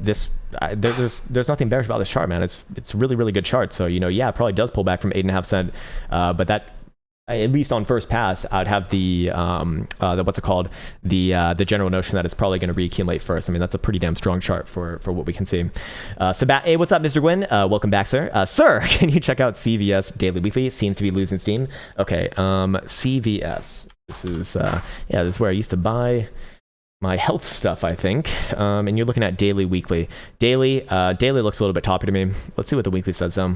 this there's nothing bearish about this chart, man. It's a really, really good chart. So yeah, it probably does pull back from 8.5 cent, but that, at least on first pass, I'd have the what's it called, the general notion that it's probably going to reaccumulate first. I mean, that's a pretty damn strong chart for what we can see. Hey, what's up, Mr. Gwyn? Welcome back, sir. Sir, can you check out CVS daily weekly? It seems to be losing steam. Okay, CVS. This is this is where I used to buy my health stuff, I think. And you're looking at daily weekly. Daily looks a little bit toppy to me. Let's see what the weekly says though.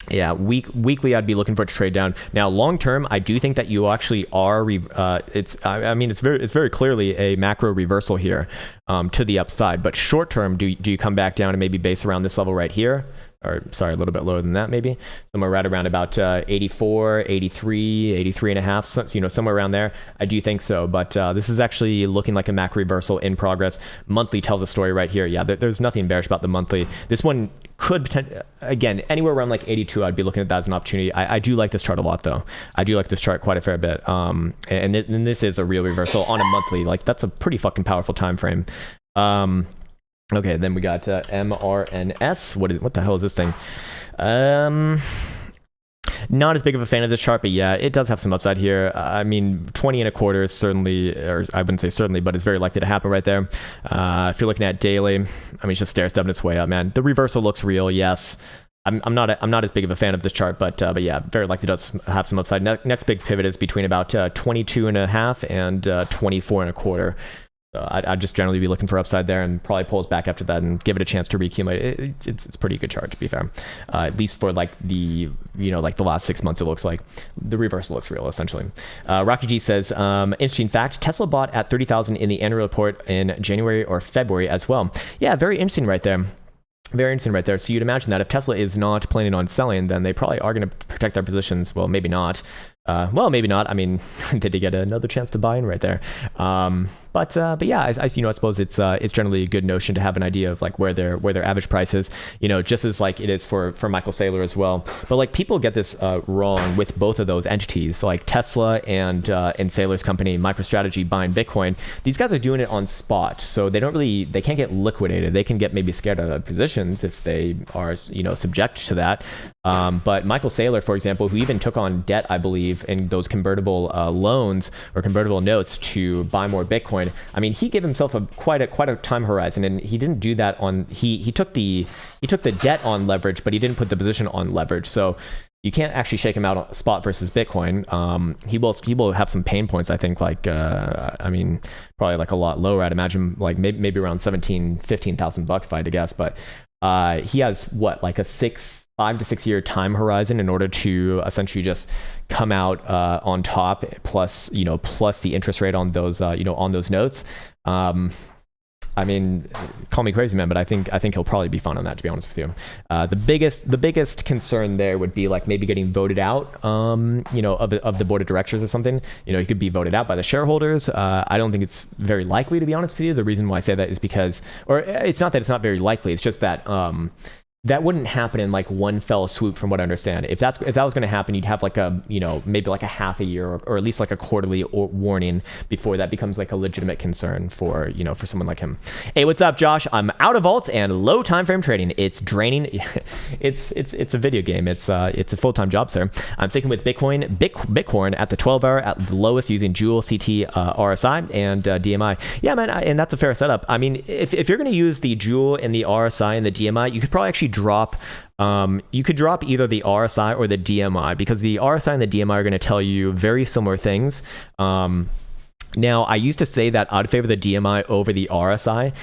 Yeah, weekly I'd be looking for it to trade down. Now, long term, I do think that you actually are. It's very clearly a macro reversal here to the upside. But short term, do you come back down and maybe base around this level right here? Or sorry, a little bit lower than that, maybe somewhere right around about 84, 83, 83 and a half, somewhere around there. I do think so, but this is actually looking like a macro reversal in progress. Monthly tells a story right here. Yeah, there's nothing bearish about the monthly. This one could potentially, again, anywhere around like 82, I'd be looking at that as an opportunity. I do like this chart a lot, though. I do like this chart quite a fair bit. And this is a real reversal on a monthly. Like, that's a pretty fucking powerful time frame. Okay, then we got MRNS. What the hell is this thing? Not as big of a fan of this chart, but yeah, it does have some upside here. I mean, 20 and a quarter is certainly, or I wouldn't say certainly, but it's very likely to happen right there. If you're looking at daily, I mean, it's just stair-stepping its way up, man. The reversal looks real, yes. I'm not as big of a fan of this chart, but yeah, very likely does have some upside. Next big pivot is between about 22 and a half and 24 and a quarter. I'd just generally be looking for upside there, and probably pulls back after that and give it a chance to reaccumulate. It's a pretty good chart, to be fair. At least for like the last 6 months, it looks like the reversal looks real, essentially. Rocky G says, interesting fact, Tesla bought at 30,000 in the annual report in January or February as well. Yeah, very interesting right there. Very interesting right there. So you'd imagine that if Tesla is not planning on selling, then they probably are going to protect their positions. Well, maybe not. Maybe not. I mean, they did get another chance to buy in right there. But yeah, I suppose it's generally a good notion to have an idea of like where their average price is. Just as like it is for Michael Saylor as well. But like people get this wrong with both of those entities, like Tesla and Saylor's company, MicroStrategy, buying Bitcoin. These guys are doing it on spot, so they can't get liquidated. They can get maybe scared out of positions if they are subject to that. But Michael Saylor, for example, who even took on debt, I believe, in those convertible loans or convertible notes to buy more Bitcoin. I mean, he gave himself quite a time horizon, and he didn't do that on. He took the debt on leverage, but he didn't put the position on leverage. So you can't actually shake him out on spot versus Bitcoin. He will have some pain points, I think, like I mean, probably like a lot lower. I'd imagine like maybe around $15,000 if I had to guess. But he has what, like a 5 to 6 year time horizon in order to essentially just come out on top, plus the interest rate on those on those notes. I mean, call me crazy, man, but I think he'll probably be fine on that, to be honest with you. The biggest concern there would be like maybe getting voted out, of the board of directors or something. He could be voted out by the shareholders. I don't think it's very likely, to be honest with you. The reason why I say that is because, or it's not that it's not very likely. It's just that that wouldn't happen in like one fell swoop, from what I understand. If that was going to happen, you'd have like a, maybe like a half a year or at least like a quarterly warning before that becomes like a legitimate concern for, for someone like him. Hey, what's up, Josh? I'm out of alts and low time frame trading. It's draining. It's a video game. It's a full-time job, sir. I'm sticking with Bitcoin at the 12-hour at the lowest using Joule, CT, RSI, and DMI. Yeah, man, and that's a fair setup. I mean, if you're going to use the Joule and the RSI and the DMI, you could probably actually drop either the RSI or the DMI, because the RSI and the DMI are going to tell you very similar things. Now, I used to say that I'd favor the DMI over the RSI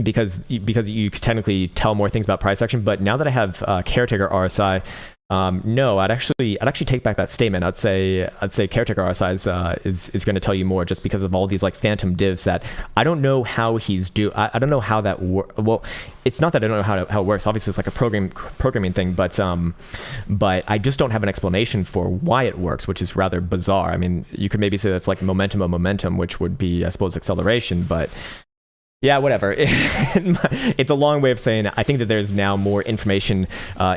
because you could technically tell more things about price action. But now that I have caretaker RSI, no, I'd actually take back that statement. I'd say caretaker RSI is going to tell you more, just because of all these like phantom divs that I don't know how he's I don't know how that well, it's not that I don't know how it works. Obviously, it's like a programming thing, but I just don't have an explanation for why it works, which is rather bizarre. I mean, you could maybe say that's like momentum of momentum, which would be, I suppose, acceleration, but yeah, whatever. It's a long way of saying I think that there's now more information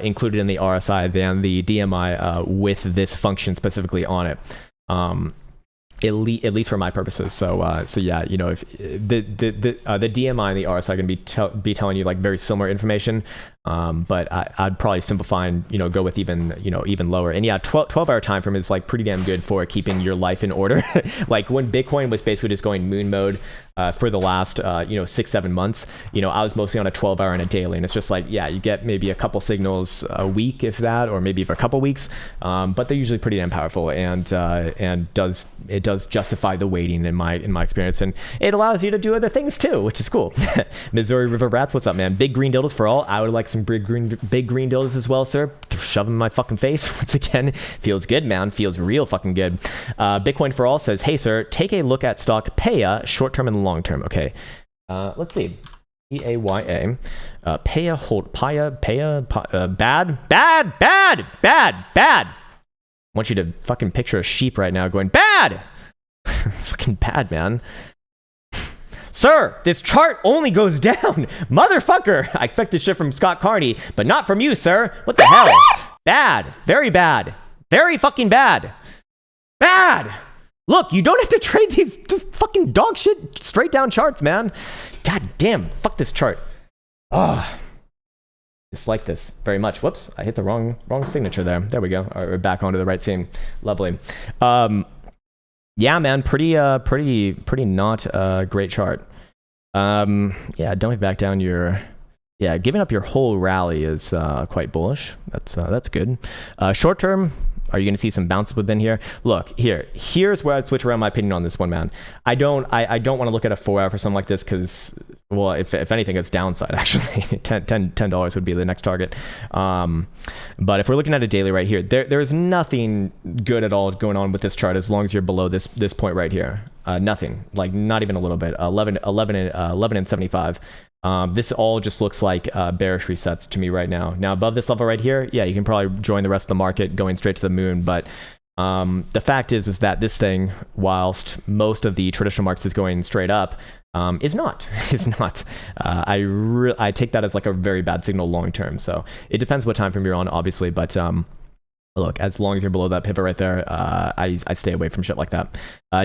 included in the RSI than the DMI with this function specifically on it. At least for my purposes. So yeah, if the DMI and the RSI are going to be telling you like very similar information, but I'd probably simplify and go with even lower. And yeah, 12-hour time frame is like pretty damn good for keeping your life in order. Like when Bitcoin was basically just going moon mode for the last 6-7 months, I was mostly on a 12-hour and a daily, and it's just like, yeah, you get maybe a couple signals a week, if that, or maybe for a couple weeks, but they're usually pretty damn powerful, and it does justify the waiting in my experience, and it allows you to do other things too, which is cool. Missouri River Rats, what's up, man? Big green dildos for all. I would like some big green dildos as well, sir. Shove them in my fucking face once again. Feels good, man. Feels real fucking good. Bitcoin for all says, hey sir, take a look at stock Paya, short term and long term. Okay, let's see. Paya, Paya, hold Paya, bad. I want you to fucking picture a sheep right now going bad. Fucking bad, man. Sir, this chart only goes down. Motherfucker. I expect this shit from Scott Carney, but not from you, sir. What the hell? Bad. Very bad. Very fucking bad. Bad. Look, you don't have to trade these just fucking dog shit straight down charts, man. God damn. Fuck this chart. Ah. Dislike this very much. Whoops. I hit the wrong signature there. There we go. All right, we're back onto the right scene. Lovely. Yeah, man, pretty not great chart. Yeah, don't back down your. Yeah, giving up your whole rally is quite bullish. That's good. Short term, are you going to see some bounces within here? Look, here's where I'd switch around my opinion on this one, man. I don't want to look at a 4 hour for something like this because, well, if anything, it's downside actually. $10 would be the next target. But if we're looking at a daily right here, there's nothing good at all going on with this chart as long as you're below this point right here. Nothing, like not even a little bit. 11 and 75. This all just looks like bearish resets to me right now. Now above this level right here, yeah, you can probably join the rest of the market going straight to the moon. But the fact is that this thing, whilst most of the traditional markets is going straight up, is not. I take that as like a very bad signal long term. So it depends what time frame you're on, obviously, but Look, as long as you're below that pivot right there, I stay away from shit like that.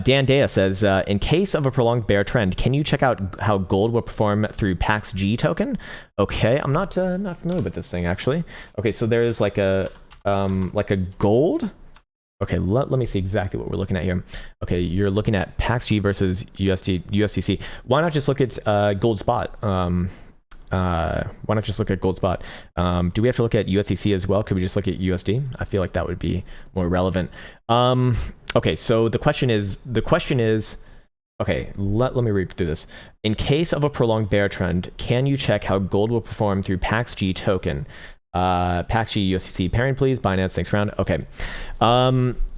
Dan Dea says, in case of a prolonged bear trend, can you check out how gold will perform through PAXG token? Okay, I'm not familiar with this thing actually. Okay, so there's like a gold. Okay, let me see exactly what we're looking at here. Okay, you're looking at PAXG versus USDC. Why not just look at gold spot? Why not just look at gold spot? Do we have to look at USDC as well? Could we just look at USD? I feel like that would be more relevant. Okay, so the question is, okay, let me read through this. In case of a prolonged bear trend, can you check how gold will perform through PAXG token? PAXG USDC pairing, please. Binance, thanks, Krown. Okay.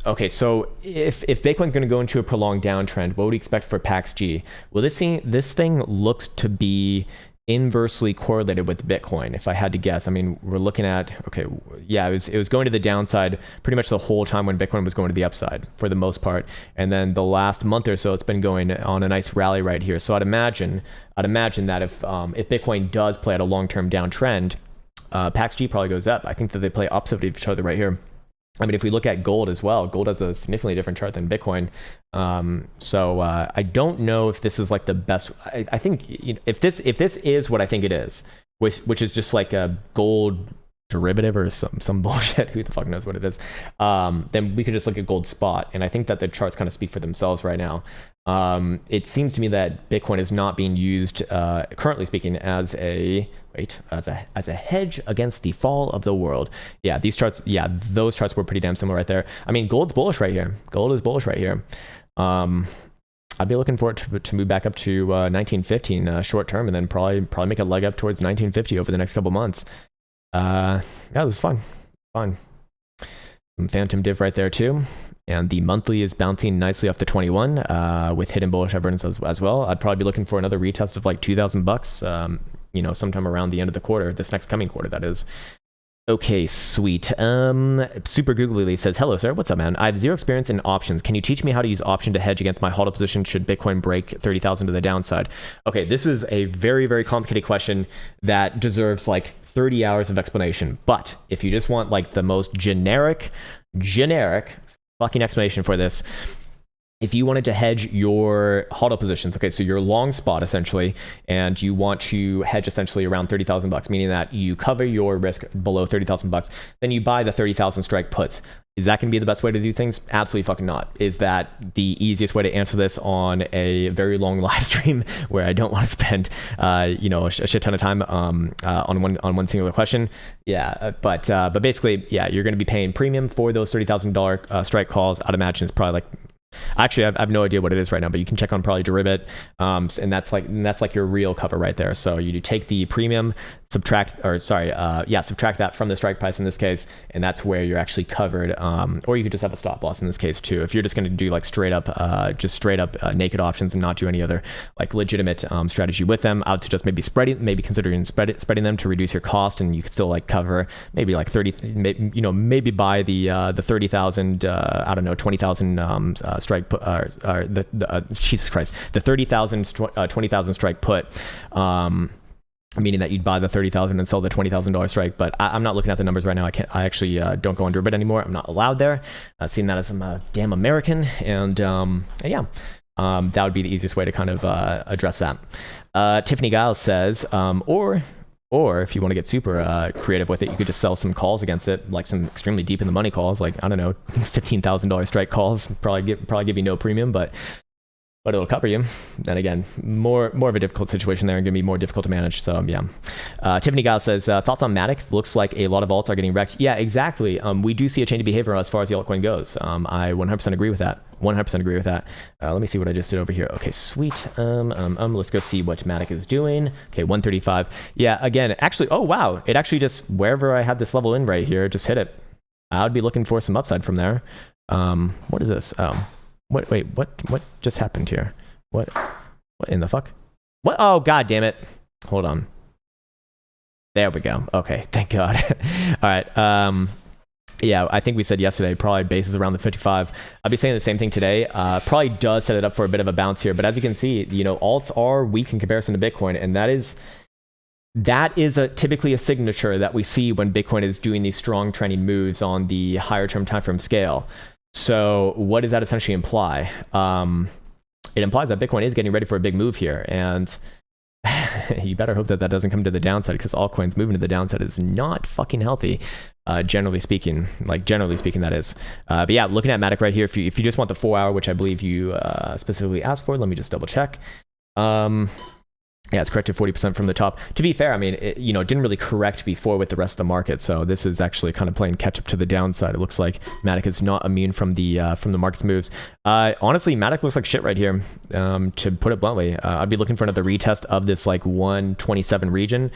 Okay, so if Bitcoin's going to go into a prolonged downtrend, what would we expect for PAXG? Well, this thing looks to be inversely correlated with Bitcoin, if I had to guess. I mean, we're looking at, okay, yeah, it was going to the downside pretty much the whole time when Bitcoin was going to the upside for the most part. And then the last month or so, it's been going on a nice rally right here. So I'd imagine that if Bitcoin does play at a long-term downtrend, PAXG probably goes up. I think that they play opposite of each other right here. I mean, if we look at gold as well, gold has a significantly different chart than Bitcoin. So I don't know if this is like the best. I think, you know, if this is what I think it is, which is just like a gold derivative or some bullshit, who the fuck knows what it is, then we could just look at gold spot. And I think that the charts kind of speak for themselves right now. It seems to me that Bitcoin is not being used, currently speaking, as a hedge against the fall of the world. Yeah, these charts, yeah, those charts were pretty damn similar right there. I mean, gold's bullish right here. Gold is bullish right here. I'd be looking for it to move back up to 1915 short term, and then probably make a leg up towards 1950 over the next couple months. Yeah, this is fun. Some phantom div right there too. And the monthly is bouncing nicely off the 21 with hidden bullish evidence as well. I'd probably be looking for another retest of like $2,000, you know, sometime around the end of the quarter, this next coming quarter, that is. Okay, sweet. Super Googly says, hello, sir. What's up, man? I have zero experience in options. Can you teach me how to use option to hedge against my hodl position should Bitcoin break 30,000 to the downside? Okay, this is a very, very complicated question that deserves like 30 hours of explanation. But if you just want like the most generic fucking explanation for this, if you wanted to hedge your hodl positions, okay, so your long spot essentially, and you want to hedge essentially around $30,000, meaning that you cover your risk below $30,000, then you buy the 30,000 strike puts. Is that going to be the best way to do things? Absolutely fucking not. Is that the easiest way to answer this on a very long live stream where I don't want to spend, you know, a shit ton of time on one singular question? Yeah, but basically, yeah, you're going to be paying premium for those $30,000 strike calls. I'd imagine it's probably like, actually, I have no idea what it is right now, but you can check on probably Deribit, and that's like your real cover right there. So you take the premium, subtract that from the strike price in this case, and that's where you're actually covered. Or you could just have a stop loss in this case too. If you're just going to do like straight up naked options and not do any other like legitimate strategy with them, I would suggest maybe considering spreading them to reduce your cost, and you could still like cover maybe like 30, you know, maybe buy the 30,000, I don't know, 20,000 strike put, Jesus Christ, the 30,000 20,000 strike put, meaning that you'd buy the 30,000 and sell the $20,000 strike. But I'm not looking at the numbers right now. I actually don't go under a bit anymore. I'm not allowed there. Seeing that as I'm a damn American, and yeah. That would be the easiest way to kind of address that. Tiffany Giles says, or if you want to get super creative with it, you could just sell some calls against it, like some extremely deep in the money calls, like, I don't know, $15,000 strike calls. Probably give you no premium, but it'll cover you. Then again, more of a difficult situation there and going to be more difficult to manage. So yeah. Tiffany Giles says, thoughts on Matic? Looks like a lot of alts are getting wrecked. Yeah, exactly. We do see a change of behavior as far as the altcoin goes. I 100% agree with that. 100% agree with that. Let me see what I just did over here. Okay, sweet. Let's go see what Matic is doing. Okay, 135. Yeah, again, actually, oh wow, it actually just, wherever I had this level in right here, just hit it. I would be looking for some upside from there. What is this? Wait, what just happened here? What in the fuck? What? Oh, god damn it. Hold on. There we go. Okay, thank God. All right. Yeah, I think we said yesterday, probably bases around the 55. I'll be saying the same thing today. Probably does set it up for a bit of a bounce here. But as you can see, you know, alts are weak in comparison to Bitcoin. And that is that is typically a signature that we see when Bitcoin is doing these strong trending moves on the higher term time frame scale. So what does that essentially imply? It implies that Bitcoin is getting ready for a big move here, and you better hope that that doesn't come to the downside, because altcoins moving to the downside is not fucking healthy, generally speaking. That is. But yeah, looking at Matic right here, if you just want the 4 hour, which I believe you specifically asked for, let me just double check. Yeah, it's corrected 40% from the top. To be fair, I mean, it didn't really correct before with the rest of the market, so this is actually kind of playing catch up to the downside. It looks like Matic is not immune from the market's moves. Honestly, Matic looks like shit right here. To put it bluntly, I'd be looking for another retest of this like 127 region.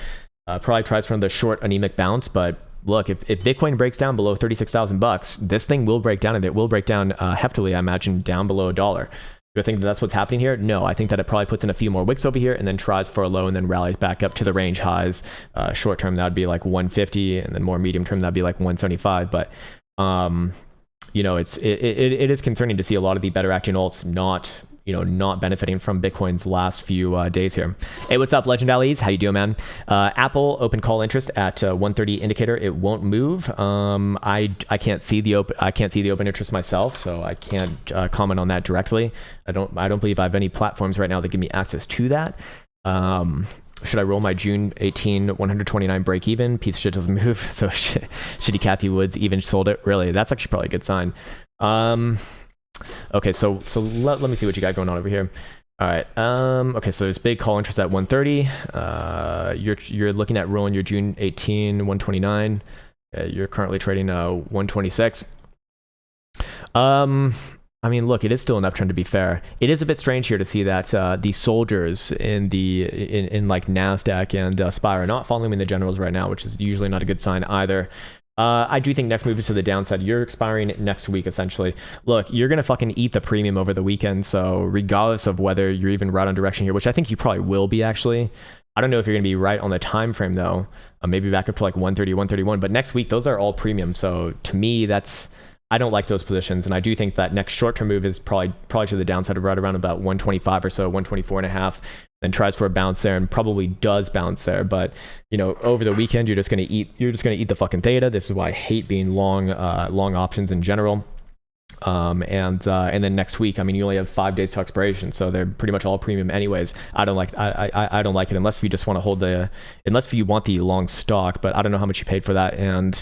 Probably tries for another short anemic bounce, but look, if Bitcoin breaks down below $36,000, this thing will break down, and it will break down heftily, I imagine, down below $1. Do I think that that's what's happening here? No, I think that it probably puts in a few more wicks over here and then tries for a low and then rallies back up to the range highs. Short term, that would be like 150, and then more medium term, that'd be like 175. But it is concerning to see a lot of the better acting alts not benefiting from Bitcoin's last few days here. Hey, what's up, Legend Allies? How you doing, man? Apple open call interest at 130 indicator. It won't move. I can't see the open interest myself, so I can't comment on that directly. I don't believe I have any platforms right now that give me access to that. Should I roll my June 18 129 break even? Piece of shit doesn't move. So shitty Kathy Woods even sold it. Really, that's actually probably a good sign. Okay, so let me see what you got going on over here. All right. Okay, so there's big call interest at 130. You're looking at rolling your June 18 129. You're currently trading 126. I mean, look, it is still an uptrend, to be fair. It is a bit strange here to see that the soldiers in like Nasdaq and SPY are not following the generals right now, which is usually not a good sign either. I do think next move is to the downside. You're expiring next week, essentially. Look, you're going to fucking eat the premium over the weekend, so regardless of whether you're even right on direction here, which I think you probably will be, actually. I don't know if you're going to be right on the time frame, though. Maybe back up to like 130, 131, but next week, those are all premium. So to me, I don't like those positions, and I do think that next short-term move is probably to the downside of right around about 125 or so, 124 and a half, then tries for a bounce there and probably does bounce there. But over the weekend, you're just gonna eat the fucking theta. This is why I hate being long options in general. And then next week, I mean, you only have 5 days to expiration, so they're pretty much all premium anyways. I don't like it unless you just want to hold unless you want the long stock, but I don't know how much you paid for that. And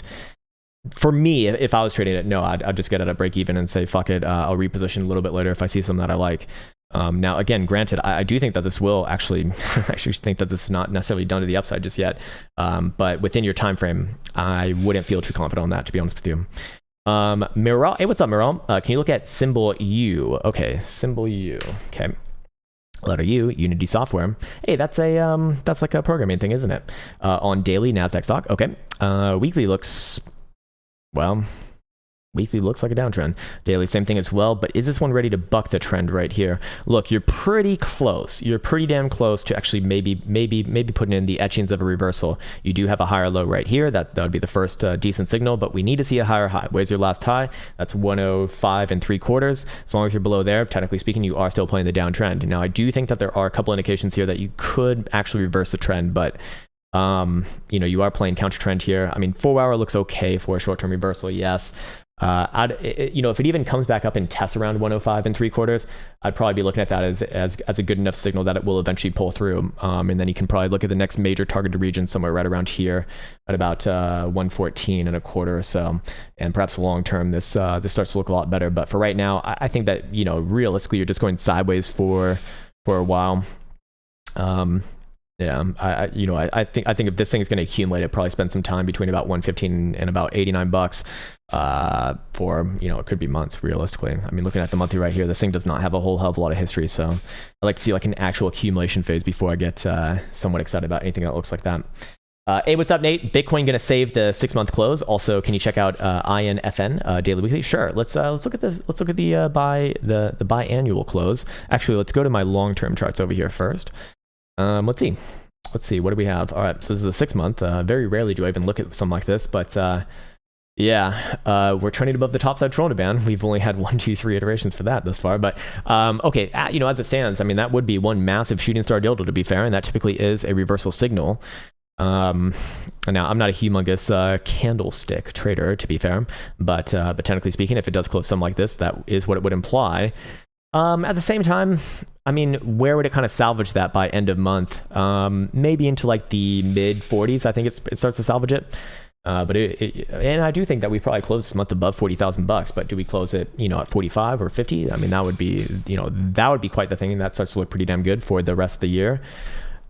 for me, if I was trading it, no, I'd just get it at break even and say, fuck it, I'll reposition a little bit later if I see something that I like. Now, again, granted, I do think that this will actually think that this is not necessarily done to the upside just yet. But within your time frame, I wouldn't feel too confident on that, to be honest with you. Miral, hey, what's up, Miral? Can you look at symbol U? Okay, symbol U. Okay. Letter U, Unity Software. Hey, that's like a programming thing, isn't it? On daily Nasdaq stock. Okay. Weekly looks like a downtrend. Daily, same thing as well. But is this one ready to buck the trend right here? Look, you're pretty close. You're pretty damn close to actually maybe putting in the etchings of a reversal. You do have a higher low right here. That would be the first decent signal. But we need to see a higher high. Where's your last high? That's 105 3/4. As long as you're below there, technically speaking, you are still playing the downtrend. Now, I do think that there are a couple indications here that you could actually reverse the trend, but you are playing counter trend here. I mean, 4 hour looks okay for a short-term reversal, yes. If it even comes back up and tests around 105 3/4, I'd probably be looking at that as a good enough signal that it will eventually pull through. And then you can probably look at the next major targeted region somewhere right around here at about 114 1/4 or so. And perhaps long term, this starts to look a lot better. But for right now, I think that realistically, you're just going sideways for a while. Yeah, I think if this thing is going to accumulate, it probably spend some time between about 115 and about $89 for it could be months realistically. I mean, looking at the monthly right here, this thing does not have a whole hell of a lot of history, so I like to see like an actual accumulation phase before I get somewhat excited about anything that looks like that. Hey, what's up, Nate? Bitcoin gonna save the 6-month close. Also, can you check out INFN daily weekly? Sure. Let's look at the biannual close. Actually, let's go to my long-term charts over here first. Let's see, what do we have? All right, so this is a 6-month. Very rarely do I even look at something like this, but we're trending above the topside Toronto band. We've only had 1, 2, 3 iterations for that thus far, but okay, as it stands, I mean, that would be one massive shooting star dildo, to be fair, and that typically is a reversal signal. Now I'm not a humongous candlestick trader, to be fair, but technically speaking, if it does close something like this, that is what it would imply. At the same time, I mean, where would it kind of salvage that by end of month? Maybe into like the mid 40s. I think it starts to salvage it. But and I do think that we probably close this month above $40,000. But do we close it, at 45 or 50? I mean, that would be, that would be quite the thing, and that starts to look pretty damn good for the rest of the year.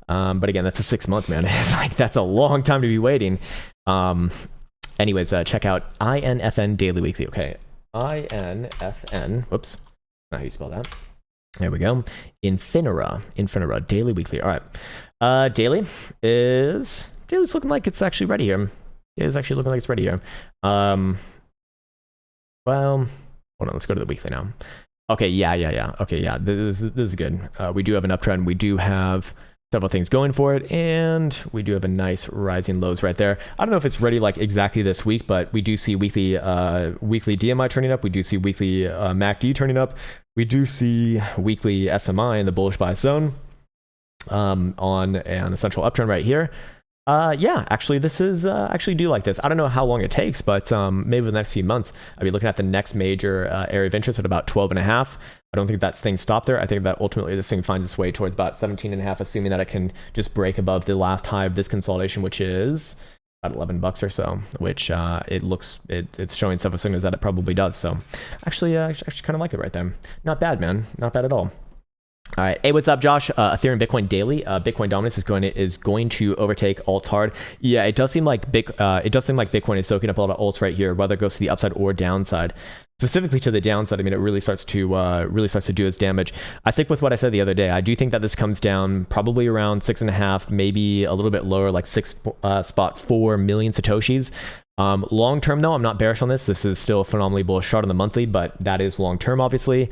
But again, that's a 6 month, man. It's like that's a long time to be waiting. Anyways, check out INFN daily weekly. Okay, INFN. Whoops, not how you spell that. There we go. Infinera daily weekly. All right. Daily's looking like it's actually ready here. It's actually looking like it's ready here. Well, hold on. Let's go to the weekly now. Okay. Yeah. Okay. Yeah. This is good. We do have an uptrend. We do have several things going for it, and we do have a nice rising lows right there. I don't know if it's ready like exactly this week, but we do see weekly DMI turning up. We do see weekly MACD turning up. We do see weekly SMI in the bullish buy zone on an essential uptrend right here. Yeah, actually, this is actually do like this. I don't know how long it takes, but maybe the next few months, I'll be looking at the next major area of interest at about 12.5. I don't think that thing stopped there. I think that ultimately this thing finds its way towards about 17.5, assuming that it can just break above the last high of this consolidation, which is about $11 or so, which it's showing several signals that it probably does. So actually kind of like it right there. Not bad, man. Not bad at all. All right. Hey, what's up, Josh? Ethereum Bitcoin daily. Bitcoin dominance is going to overtake alts hard. Yeah, it does seem like Bitcoin is soaking up a lot of alts right here, whether it goes to the upside or downside. Specifically to the downside, I mean, it really starts to do its damage. I stick with what I said the other day. I do think that this comes down probably around 6.5, maybe a little bit lower, like 6.4 million satoshis. Long term, though, I'm not bearish on this. This is still a phenomenally bullish chart on the monthly, but that is long term, obviously.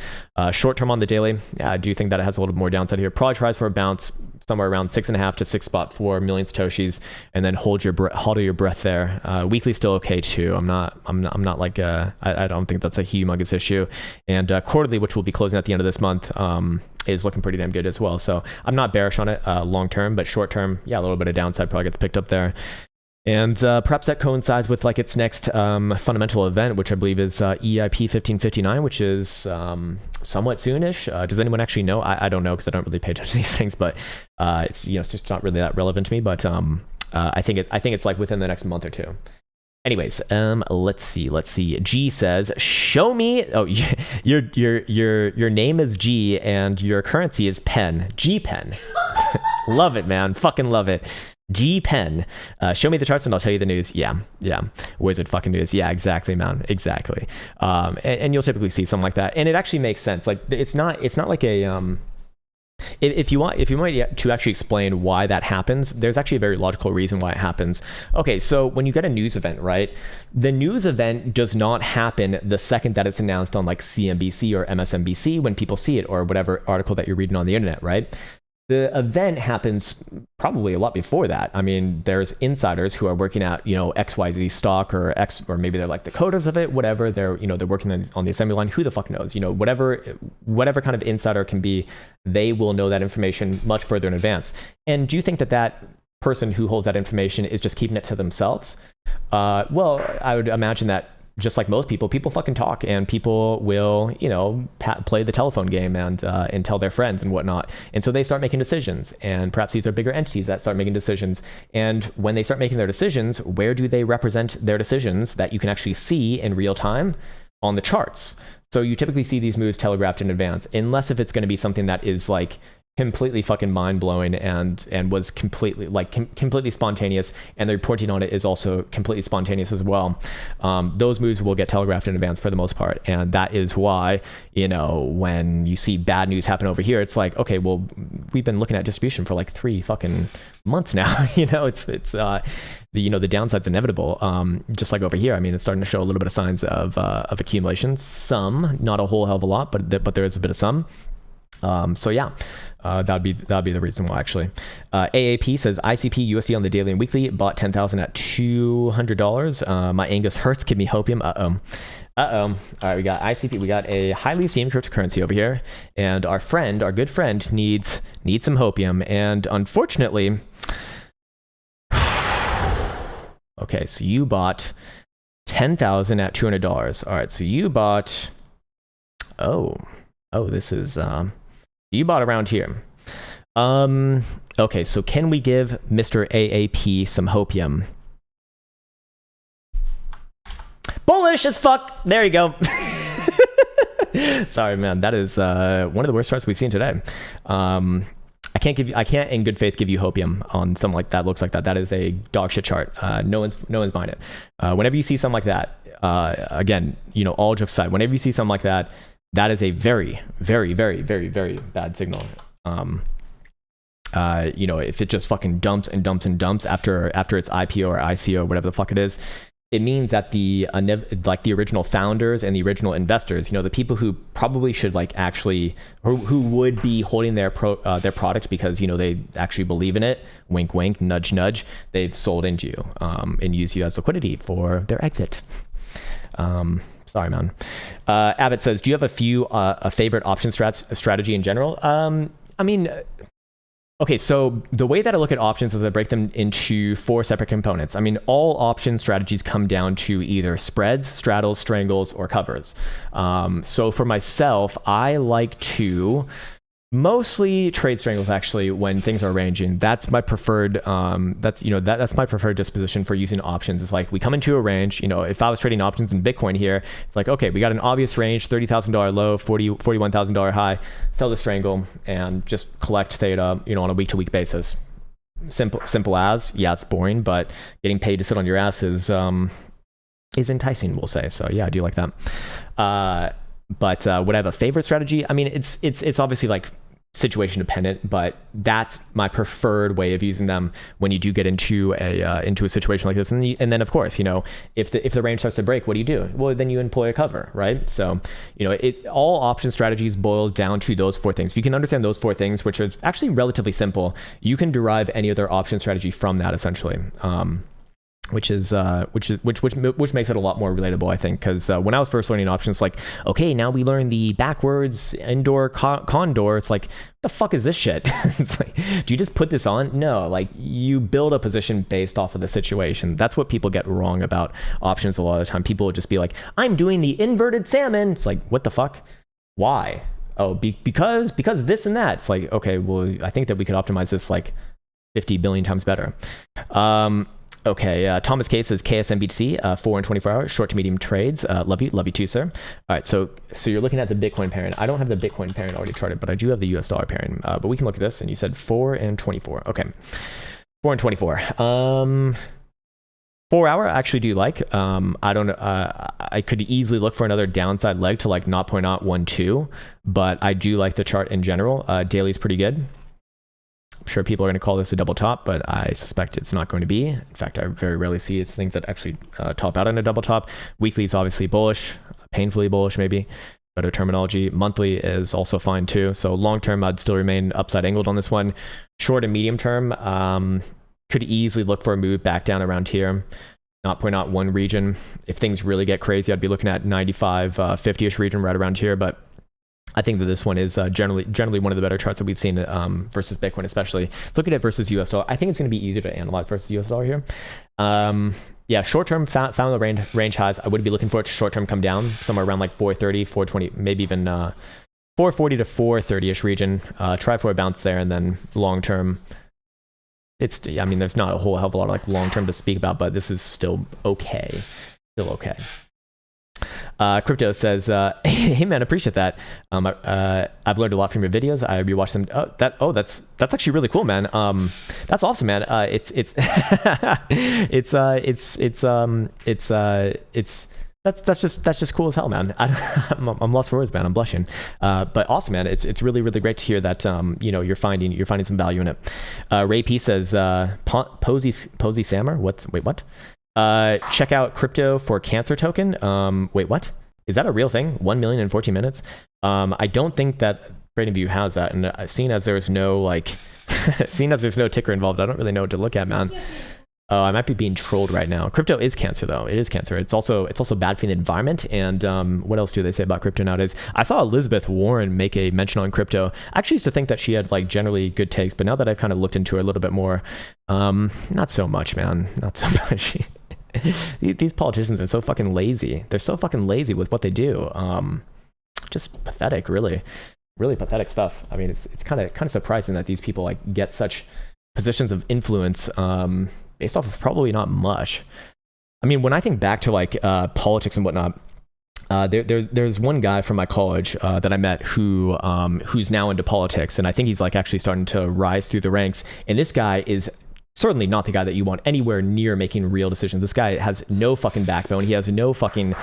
Short term on the daily, yeah, I do think that it has a little bit more downside here. Probably tries for a bounce somewhere around 6.5 to 6.4 million satoshis, and then hold your breath there. Weekly still okay too. I'm not like I don't think that's a humongous issue. And quarterly, which will be closing at the end of this month, is looking pretty damn good as well. So I'm not bearish on it long term, but short term, yeah, a little bit of downside probably gets picked up there. And perhaps that coincides with like its next fundamental event, which I believe is EIP 1559, which is somewhat soonish. Does anyone actually know? I don't know because I don't really pay attention to these things, but it's just not really that relevant to me. But I think it's like within the next month or two. Anyways, let's see. G says, "Show me." Oh, your name is G and your currency is pen. G pen. Love it, man. Fucking love it. G pen. Show me the charts and I'll tell you the news. Yeah. Wizard fucking news. Yeah, exactly, man. Exactly. And you'll typically see something like that, and it actually makes sense. Like it's not like a if you want to actually explain why that happens, there's actually a very logical reason why it happens. Okay, so when you get a news event, right, the news event does not happen the second that it's announced on like CNBC or MSNBC when people see it, or whatever article that you're reading on the internet, right? The event happens probably a lot before that. I mean, there's insiders who are working at, XYZ stock or maybe they're like the coders of it, whatever. They're working on the assembly line. Who the fuck knows? Whatever kind of insider can be, they will know that information much further in advance. And do you think that person who holds that information is just keeping it to themselves? Well, I would imagine that just like most people fucking talk, and people will, play the telephone game and tell their friends and whatnot. And so they start making decisions, and perhaps these are bigger entities that start making decisions. And when they start making their decisions, where do they represent their decisions that you can actually see in real time? On the charts. So you typically see these moves telegraphed in advance, unless if it's going to be something that is like completely fucking mind-blowing and was completely spontaneous, and the reporting on it is also completely spontaneous as well. Those moves will get telegraphed in advance for the most part, and that is why when you see bad news happen over here, it's like, okay, well, we've been looking at distribution for like 3 fucking months now. It's the downside's inevitable. Just like over here, I mean, it's starting to show a little bit of signs of accumulation. Some, not a whole hell of a lot, but there is a bit of some. So yeah, that'd be the reason why, actually. AAP says ICP USD on the daily and weekly, bought 10,000 at $200. My Angus hurts. Give me hopium. All right, we got ICP. We got a highly esteemed cryptocurrency over here, and our good friend needs some hopium, and unfortunately, Okay, so you bought 10,000 at $200. All right, so you bought, this is, you bought around here. Okay, so can we give Mr. AAP some hopium? Bullish as fuck. There you go. Sorry, man. That is one of the worst charts we've seen today. I can't in good faith give you hopium on something like that. Looks like that. That is a dog shit chart. No one's buying it. Whenever you see something like that, again, you know, all jokes aside, whenever you see something like that, that is a very, very, very, very, very bad signal. You know, if it just fucking dumps and dumps and dumps after its IPO or ICO, whatever the fuck it is, it means that the original founders and the original investors, you know, the people who probably should like actually, or who would be holding their product because, you know, they actually believe in it, wink wink, nudge nudge, they've sold into you and used you as liquidity for their exit. Sorry, man. Abbott says, do you have a favorite option strategy in general? I mean, okay, so the way that I look at options is I break them into 4 separate components. I mean, all option strategies come down to either spreads, straddles, strangles, or covers. So for myself, I like to mostly trade strangles actually when things are ranging. That's my preferred that's my preferred disposition for using options. It's like we come into a range, you know, if I was trading options in Bitcoin here, it's like, okay, we got an obvious range, $30,000 low, $41,000 high, sell the strangle and just collect theta, you know, on a week to week basis. Simple as, yeah, it's boring, but getting paid to sit on your ass is enticing, we'll say. So yeah, I do like that. But would I have a favorite strategy? I mean, it's obviously like situation dependent, but that's my preferred way of using them when you do get into a situation like this. And then of course, you know, if the range starts to break, what do? Well, then you employ a cover, right? So, you know, all option strategies boil down to those 4 things. If you can understand those 4 things, which are actually relatively simple, you can derive any other option strategy from that essentially. Which makes it a lot more relatable, I think, because when I was first learning options, like, okay, now we learn the backwards indoor condor. It's like, the fuck is this shit? It's like, do you just put this on? No, like you build a position based off of the situation. That's what people get wrong about options a lot of the time. People will just be like, I'm doing the inverted salmon. It's like, what the fuck? Why? Oh, because this and that. It's like, okay, well, I think that we could optimize this like 50 billion times better. Okay, Thomas K says KSMBTC, 4 and 24 hours, short to medium trades. Love you too, sir. All right, so you're looking at the Bitcoin pairing. I don't have the Bitcoin pairing already charted, but I do have the US dollar pairing. But we can look at this, and you said 4 and 24. Okay, 4 and 24. 4 hour, I actually do like. I don't. I could easily look for another downside leg to like 0.012, but I do like the chart in general. Daily is pretty good. I'm sure people are going to call this a double top, but I suspect it's not going to be. In fact, I very rarely see it's things that actually top out in a double top. Weekly is obviously bullish, painfully bullish maybe, better terminology. Monthly is also fine too. So long term, I'd still remain upside angled on this one. Short and medium term, could easily look for a move back down around here. 0.01 region. If things really get crazy, I'd be looking at 95, 50-ish region right around here, but I think that this one is generally one of the better charts that we've seen versus Bitcoin, especially. Let's look at it versus US dollar. I think it's going to be easier to analyze versus US dollar here. Yeah, short term found the range highs. I would be looking for it to short term come down somewhere around like 430, 420, maybe even 440 to 430-ish region. Try for a bounce there, and then long term, I mean, there's not a whole hell of a lot of like long term to speak about, but this is still okay. Still okay. Crypto says, hey man, appreciate that. I've learned a lot from your videos. I rewatched them. That's actually really cool, man. That's awesome, man. That's just cool as hell, man. I'm lost for words, man. I'm blushing. But awesome, man. It's really great to hear that you're finding some value in it. Ray P says, Posey Sammer. What? Check out crypto for cancer token. Wait, what? Is that a real thing? 1 million in 14 minutes? I don't think that TradingView has that. And seeing as there's no ticker involved, I don't really know what to look at, man. I might be being trolled right now. Crypto is cancer, though. It is cancer. It's also bad for the environment. And what else do they say about crypto nowadays? I saw Elizabeth Warren make a mention on crypto. I actually used to think that she had like generally good takes, but now that I've kind of looked into her a little bit more, not so much, man. Not so much. These politicians are so fucking lazy. They're so fucking lazy with what they do. Just pathetic, really pathetic stuff. I mean, it's kind of surprising that these people like get such positions of influence based off of probably not much. I mean, when I think back to like politics and whatnot, there's one guy from my college that I met who's now into politics, and I think he's like actually starting to rise through the ranks. And this guy is certainly not the guy that you want anywhere near making real decisions. This guy has no fucking backbone. He has no fucking,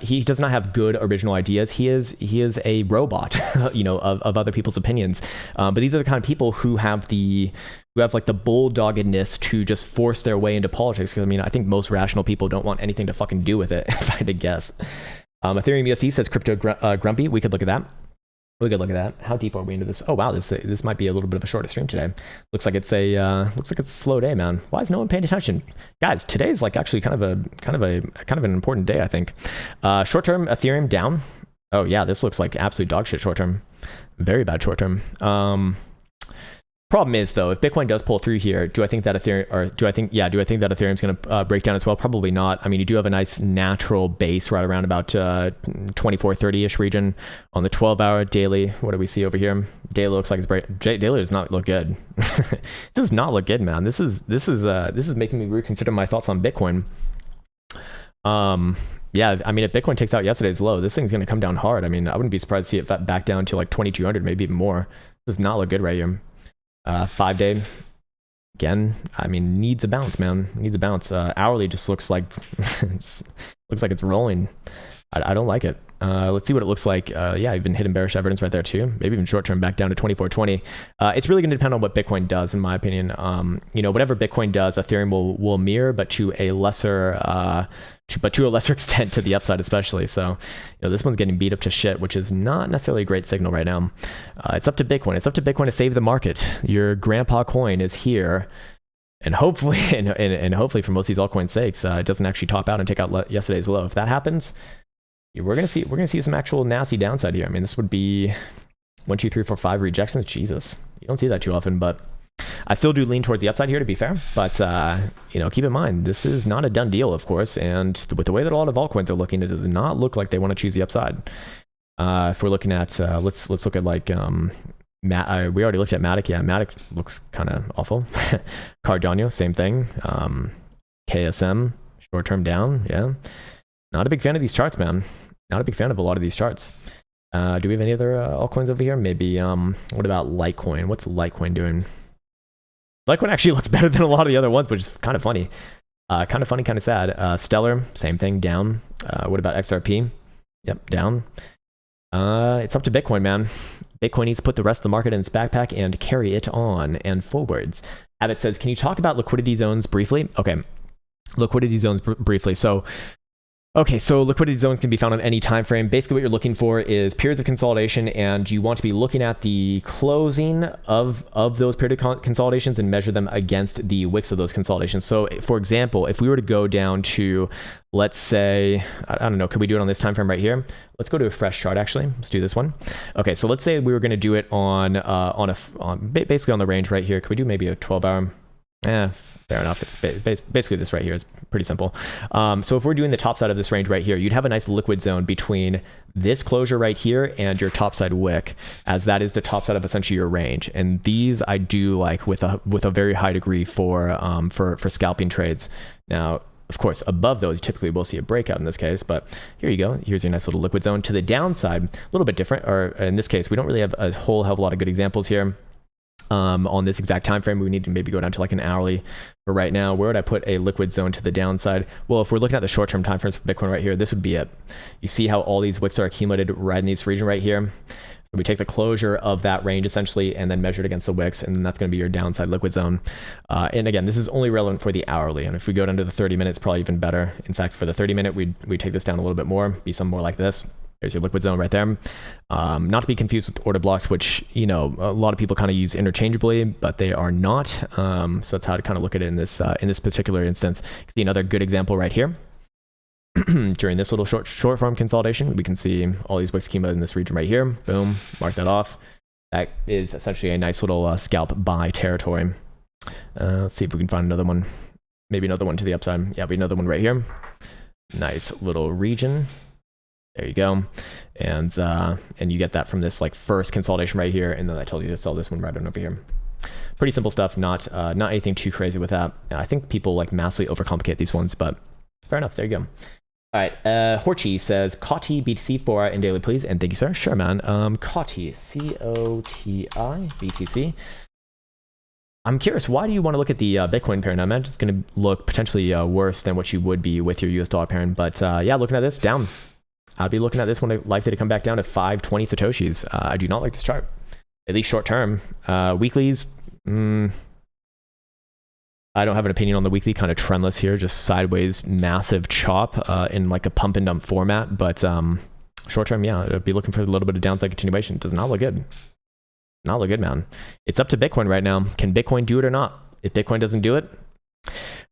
he does not have good original ideas. He is a robot, of other people's opinions. But these are the kind of people who have like the bulldoggedness to just force their way into politics. Because I mean, I think most rational people don't want anything to fucking do with it, if I had to guess. Ethereum USD says crypto grumpy. We could look at that. How deep are we into this? Oh wow, this might be a little bit of a shorter stream today. Looks like it's a slow day, man. Why is no one paying attention, guys? Today is like actually kind of an important day, I think. Short term Ethereum down. Oh yeah, this looks like absolute dog shit short term. Very bad short term. Problem is though, if Bitcoin does pull through here, do I think that Ethereum's going to break down as well? Probably not. I mean, you do have a nice natural base right around about 2430-ish region on the 12-hour daily. What do we see over here? Daily looks like it's daily does not look good. It does not look good, man. This is making me reconsider my thoughts on Bitcoin. Yeah, I mean, if Bitcoin takes out yesterday's low, this thing's going to come down hard. I mean, I wouldn't be surprised to see it back down to like 2200, maybe even more. This does not look good right here. 5-day, again, I mean, needs a bounce, man. Needs a bounce. Hourly just looks like it's rolling. I don't like it. Let's see what it looks like. Yeah, even hidden bearish evidence right there too. Maybe even short term back down to 2420. It's really going to depend on what Bitcoin does, in my opinion. Whatever Bitcoin does, Ethereum will mirror, but to a lesser extent to the upside, especially. So, this one's getting beat up to shit, which is not necessarily a great signal right now. It's up to Bitcoin. It's up to Bitcoin to save the market. Your grandpa coin is here. And hopefully, and hopefully for most of these altcoins' sakes, it doesn't actually top out and take out yesterday's low. If that happens, we're gonna see some actual nasty downside here. I mean, this would be 1, 2, 3, 4, 5 rejections. Jesus, you don't see that too often, but I still do lean towards the upside here, to be fair. But keep in mind, this is not a done deal, of course. And with the way that a lot of altcoins are looking, it does not look like they want to choose the upside. If we're looking at, let's look at like we already looked at Matic. Yeah, Matic looks kind of awful. Cardano, same thing. KSM, short term down. Yeah, not a big fan of these charts, man. Not a big fan of a lot of these charts. Do we have any other altcoins over here? Maybe, what about Litecoin? What's Litecoin doing? Litecoin actually looks better than a lot of the other ones, which is kind of funny. Kind of funny, kind of sad. Stellar, same thing, down. What about XRP? Yep, down. It's up to Bitcoin, man. Bitcoin needs to put the rest of the market in its backpack and carry it on and forwards. Abbott says, can you talk about liquidity zones briefly? Okay, liquidity zones briefly. So liquidity zones can be found on any time frame. Basically, what you're looking for is periods of consolidation, and you want to be looking at the closing of those period of consolidations and measure them against the wicks of those consolidations. So, for example, if we were to go down to, let's say, I don't know, could we do it on this time frame right here? Let's go to a fresh chart, actually. Let's do this one. Okay, so let's say we were going to do it on basically on the range right here. Could we do maybe a 12-hour? Fair enough. It's basically this right here. It's pretty simple. So if we're doing the top side of this range right here, you'd have a nice liquid zone between this closure right here and your top side wick, as that is the top side of essentially your range. And these I do like with a very high degree for scalping trades. Now, of course, above those, you typically will see a breakout in this case, but here you go. Here's your nice little liquid zone. To the downside, a little bit different, or in this case, we don't really have a whole hell of a lot of good examples here. On this exact time frame, we need to maybe go down to like an hourly. But right now, where would I put a liquid zone to the downside? Well, if we're looking at the short-term time frames for Bitcoin right here, this would be it. You see how all these wicks are accumulated right in this region right here. So we take the closure of that range essentially and then measure it against the wicks, and then that's going to be your downside liquid zone. And again, this is only relevant for the hourly. And if we go down to the 30 minutes, probably even better. In fact, for the 30 minute, we take this down a little bit more, be something more like this. There's your liquid zone right there. Not to be confused with order blocks, which, a lot of people kind of use interchangeably, but they are not. So that's how to kind of look at it in this particular instance. You can see another good example right here. During this little short form consolidation, we can see all these wicks came out in this region right here. Boom, mark that off. That is essentially a nice little scalp buy territory. Let's see if we can find another one. Maybe another one to the upside. Yeah, but another one right here. Nice little region. There you go. And you get that from this like first consolidation right here, and then that tells you to sell this one right on over here. Pretty simple stuff, not anything too crazy with that. I think people like massively overcomplicate these ones, but fair enough. There you go. All right, Horchi says, Coti BTC for in daily, please. And thank you, sir. Sure, man. Coti, C-O-T-I, BTC. I'm curious, why do you want to look at the Bitcoin pair? Now, I imagine it's going to look potentially worse than what you would be with your US dollar pair. But yeah, looking at this, down. I'd be looking at this one likely to come back down to 520 Satoshis. I do not like this chart, at least short term. Weeklies, I don't have an opinion on the weekly, kind of trendless here, just sideways massive chop in like a pump and dump format. But short term, yeah, I'd be looking for a little bit of downside continuation. Does not look good. Not look good, man. It's up to Bitcoin right now. Can Bitcoin do it or not? If Bitcoin doesn't do it,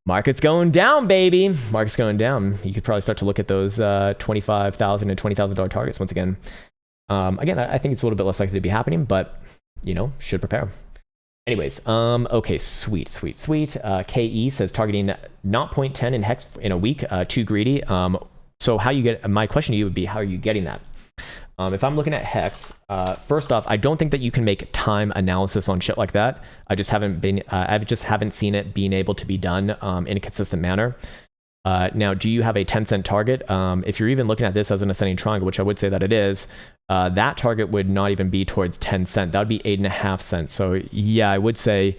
market's going down, baby. Market's going down. You could probably start to look at those $25,000 and $20,000 targets once again. Again, I think it's a little bit less likely to be happening, but you know, should prepare. Anyways, okay, sweet. KE says targeting 0.10 in hex in a week, too greedy. So how you get, my question to you would be, how are you getting that? If I'm looking at hex, first off, I don't think that you can make time analysis on shit like that. I just haven't seen it being able to be done in a consistent manner. Now, do you have a 10-cent target? If you're even looking at this as an ascending triangle, which I would say that it is, that target would not even be towards 10 cents. That would be 8.5 cents. So yeah, I would say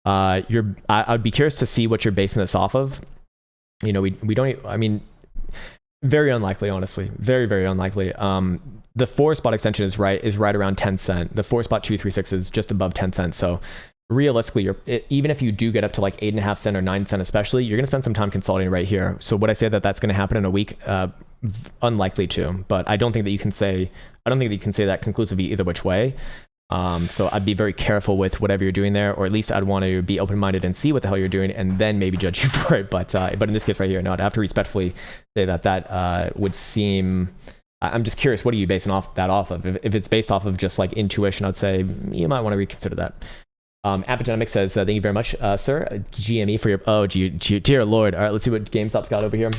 I'd be curious to see what you're basing this off of. You know, we don't, I mean, very unlikely, honestly. Very, very unlikely. The 4-spot extension is right around 10 cents. The 4-spot 236 is just above 10 cents. So realistically, even if you do get up to like 8.5 cents or 9 cents especially, you're going to spend some time consolidating right here. So would I say that that's going to happen in a week? Unlikely to, but I don't think that you can say that conclusively either which way. So I'd be very careful with whatever you're doing there, or at least I'd want to be open-minded and see what the hell you're doing and then maybe judge you for it. But in this case right here, no, I'd have to respectfully say that would seem, I'm just curious, what are you basing that off of? If it's based off of just like intuition, I'd say you might want to reconsider that. Apodynamic says, thank you very much, sir. GME for your, dear Lord. All right, let's see what GameStop's got over here.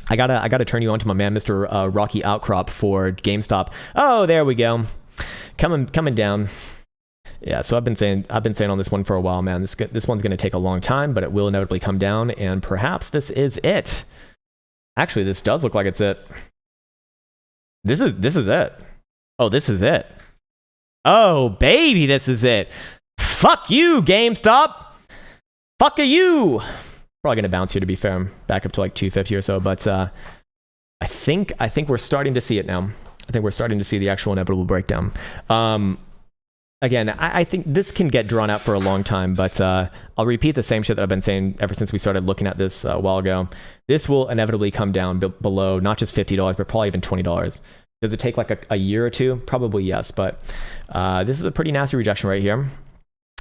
I gotta turn you on to my man, Mr. Rocky Outcrop for GameStop. Oh, there we go. Coming down. Yeah, so I've been saying on this one for a while, man. This one's gonna take a long time, but it will inevitably come down, and perhaps this is it. Actually, this does look like it's it. This is it. Oh, this is it. Oh, baby, this is it. Fuck you, GameStop. Fuck you. Probably gonna bounce here, to be fair, back up to like 250 or so. But I think we're starting to see it now. I think we're starting to see the actual inevitable breakdown. Again, I think this can get drawn out for a long time, but I'll repeat the same shit that I've been saying ever since we started looking at this a while ago. This will inevitably come down below not just $50, but probably even $20. Does it take like a year or two? Probably yes, but this is a pretty nasty rejection right here.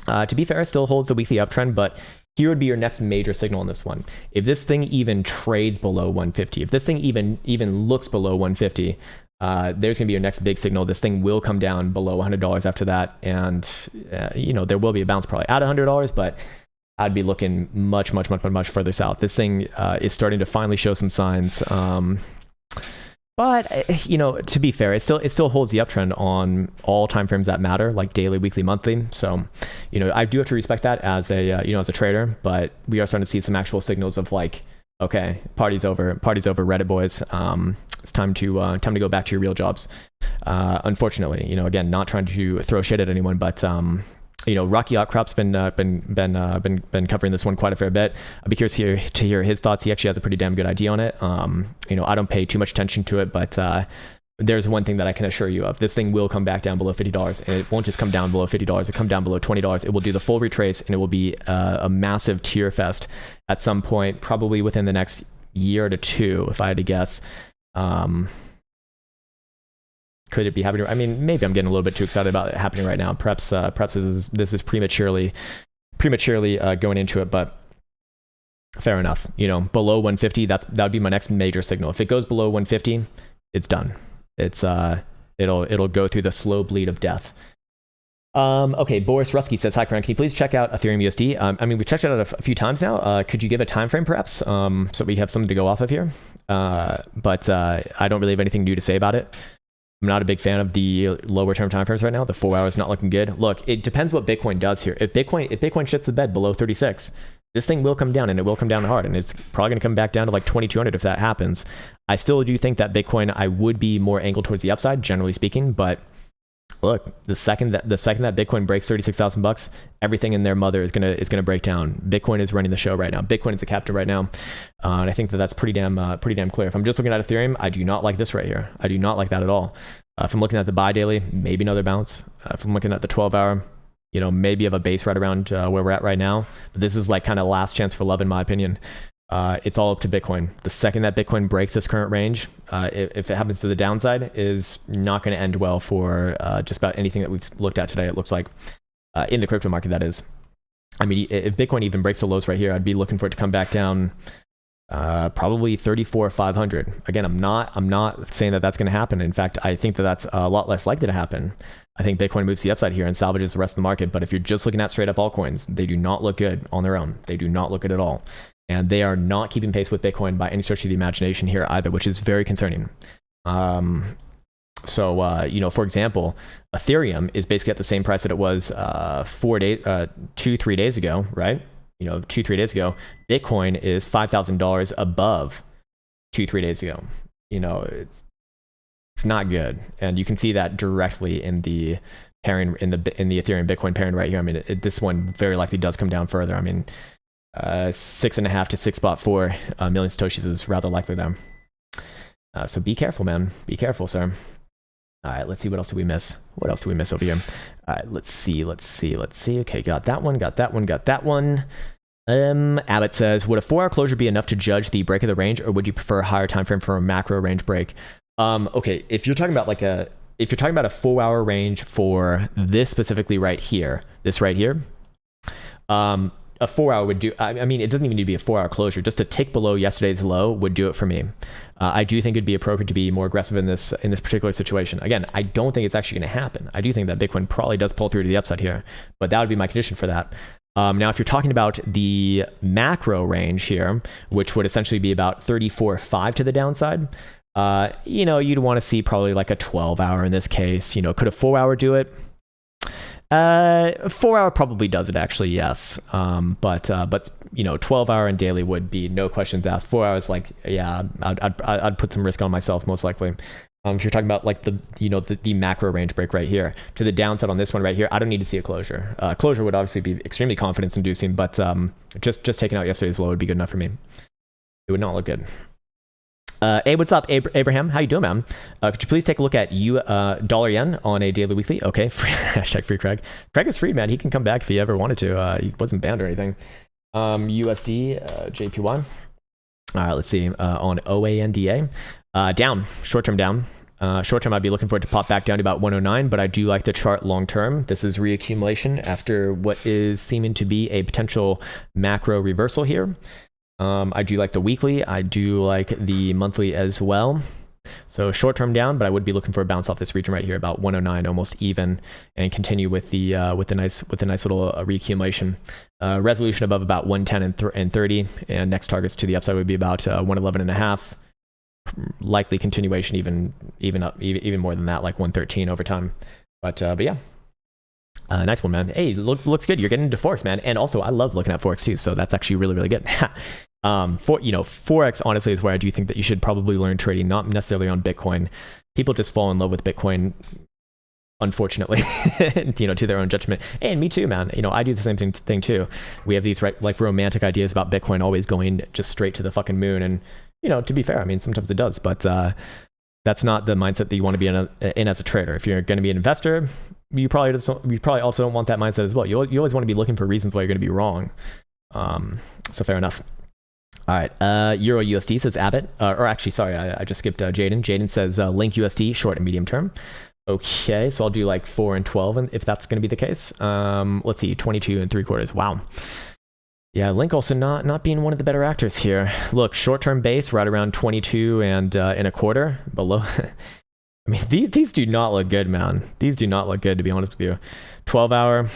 To be fair, it still holds the weekly uptrend, but here would be your next major signal on this one. If this thing even trades below 150, if this thing even looks below 150, there's going to be your next big signal. This thing will come down below $100 after that, and you know, there will be a bounce probably at $100, but I'd be looking much further south. This thing is starting to finally show some signs. But you know, to be fair, it still holds the uptrend on all time frames that matter, like daily, weekly, monthly. So, you know, I do have to respect that as a as a trader. But we are starting to see some actual signals of like, okay, party's over, Reddit boys. It's time to go back to your real jobs. Unfortunately, you know, again, not trying to throw shit at anyone, but you know, Rocky Outcrop's been covering this one quite a fair bit. I'd be curious to hear his thoughts. He actually has a pretty damn good idea on it. You know, I don't pay too much attention to it, but there's one thing that I can assure you of. This thing will come back down below $50, and it won't just come down below $50. It'll come down below $20. It will do the full retrace, and it will be a massive tear fest at some point, probably within the next year to two, if I had to guess. Could it be happening? I mean, maybe I'm getting a little bit too excited about it happening right now. Perhaps this is prematurely going into it, but fair enough. You know, below 150, that would be my next major signal. If it goes below 150, it's done. It's it'll go through the slow bleed of death. Okay, Boris Rusky says, hi, Krown, can you please check out Ethereum USD? I mean, we checked it out a few times now. Could you give a time frame, perhaps, so we have something to go off of here? But I don't really have anything new to say about it. I'm not a big fan of the lower term time frames right now. The 4 hours not looking good. Look, it depends what Bitcoin does here. If Bitcoin shits the bed below 36, this thing will come down, and it will come down hard, and it's probably going to come back down to like 2,200 if that happens. I still do think that Bitcoin, I would be more angled towards the upside, generally speaking, but look, the second that Bitcoin breaks $36,000, everything in their mother is gonna break down. Bitcoin is running the show right now. Bitcoin is the captain right now, and I think that's pretty damn clear. If I'm just looking at Ethereum, I do not like this right here. I do not like that at all. If I'm looking at the buy daily, maybe another bounce. If I'm looking at the 12-hour, maybe have a base right around where we're at right now. But this is like kind of last chance for love, in my opinion. It's all up to Bitcoin. The second that Bitcoin breaks this current range, if it happens to the downside, is not going to end well for just about anything that we've looked at today, it looks like, in the crypto market, that is. I mean, if Bitcoin even breaks the lows right here, I'd be looking for it to come back down probably 34,500. Again, I'm not saying that that's going to happen. In fact, I think that that's a lot less likely to happen. I think Bitcoin moves the upside here and salvages the rest of the market. But if you're just looking at straight up altcoins, they do not look good on their own. They do not look good at all. And they are not keeping pace with Bitcoin by any stretch of the imagination here either, which is very concerning. For example, Ethereum is basically at the same price that it was 2-3 days ago, right? 2-3 days ago. Bitcoin is $5,000 above 2-3 days ago. It's not good, and you can see that directly in the pairing in the Ethereum Bitcoin pairing right here. I mean, this one very likely does come down further. I mean, 6.5 to 6.4 million satoshis is rather likely there. So be careful, man. Be careful, sir. All right, let's see. What else do we miss? What else do we miss over here? All right, let's see. Okay, got that one. Abbott says, would a 4-hour closure be enough to judge the break of the range, or would you prefer a higher time frame for a macro range break? Okay, if you're talking about a 4-hour range for this specifically right here, a 4-hour would do. I mean, it doesn't even need to be a 4-hour closure. Just a tick below yesterday's low would do it for me. I do think it'd be appropriate to be more aggressive in this particular situation. Again, I don't think it's actually going to happen. I do think that Bitcoin probably does pull through to the upside here, but that would be my condition for that. Now, if you're talking about the macro range here, which would essentially be about 34.5 to the downside, you'd want to see probably like a 12-hour in this case. Could a 4-hour do it? 4-hour probably does it, actually, yes. But 12-hour and daily would be no questions asked. 4 hours, like, yeah, I'd put some risk on myself most likely. If you're talking about like the macro range break right here to the downside on this one right here, I don't need to see a closure. Closure would obviously be extremely confidence inducing, but just taking out yesterday's low would be good enough for me. It would not look good. Hey, what's up, Abraham? How you doing, man? Could you please take a look at dollar yen on a daily weekly? Okay, hashtag free Craig. Craig is free, man. He can come back if he ever wanted to. He wasn't banned or anything. USD, JPY. All right, let's see. On OANDA, down, short term down. Short term, I'd be looking for it to pop back down to about 109, but I do like the chart long term. This is reaccumulation after what is seeming to be a potential macro reversal here. I do like the weekly. I do like the monthly as well. So short term down, but I would be looking for a bounce off this region right here, about 109, almost even, and continue with the nice little reaccumulation. Resolution above about 110 and 30, and next targets to the upside would be about 111.5. Likely continuation, even more than that, like 113 over time. But yeah. Nice one, man. Hey, looks good. You're getting into Forex, man. And also, I love looking at Forex too, so that's actually really, really good. Forex honestly is where I do think that you should probably learn trading, not necessarily on Bitcoin. People just fall in love with Bitcoin, unfortunately, to their own judgment. And me too, man. I do the same thing too. We have these like romantic ideas about Bitcoin always going just straight to the fucking moon. And to be fair, I mean, sometimes it does, but that's not the mindset that you want to be in as a trader. If you're going to be an investor, you probably also don't want that mindset as well. You always want to be looking for reasons why you're going to be wrong. So fair enough. All right. Euro USD says Abbott, or actually, sorry, I just skipped Jaden. Jaden says Link USD short and medium term. Okay, so I'll do like 4 and 12, and if that's going to be the case. Let's see, 22 and 3/4. Wow. Yeah, Link also not being one of the better actors here. Look, short-term base right around 22 and a quarter below. I mean, these do not look good, man. These do not look good, to be honest with you. 12-hour.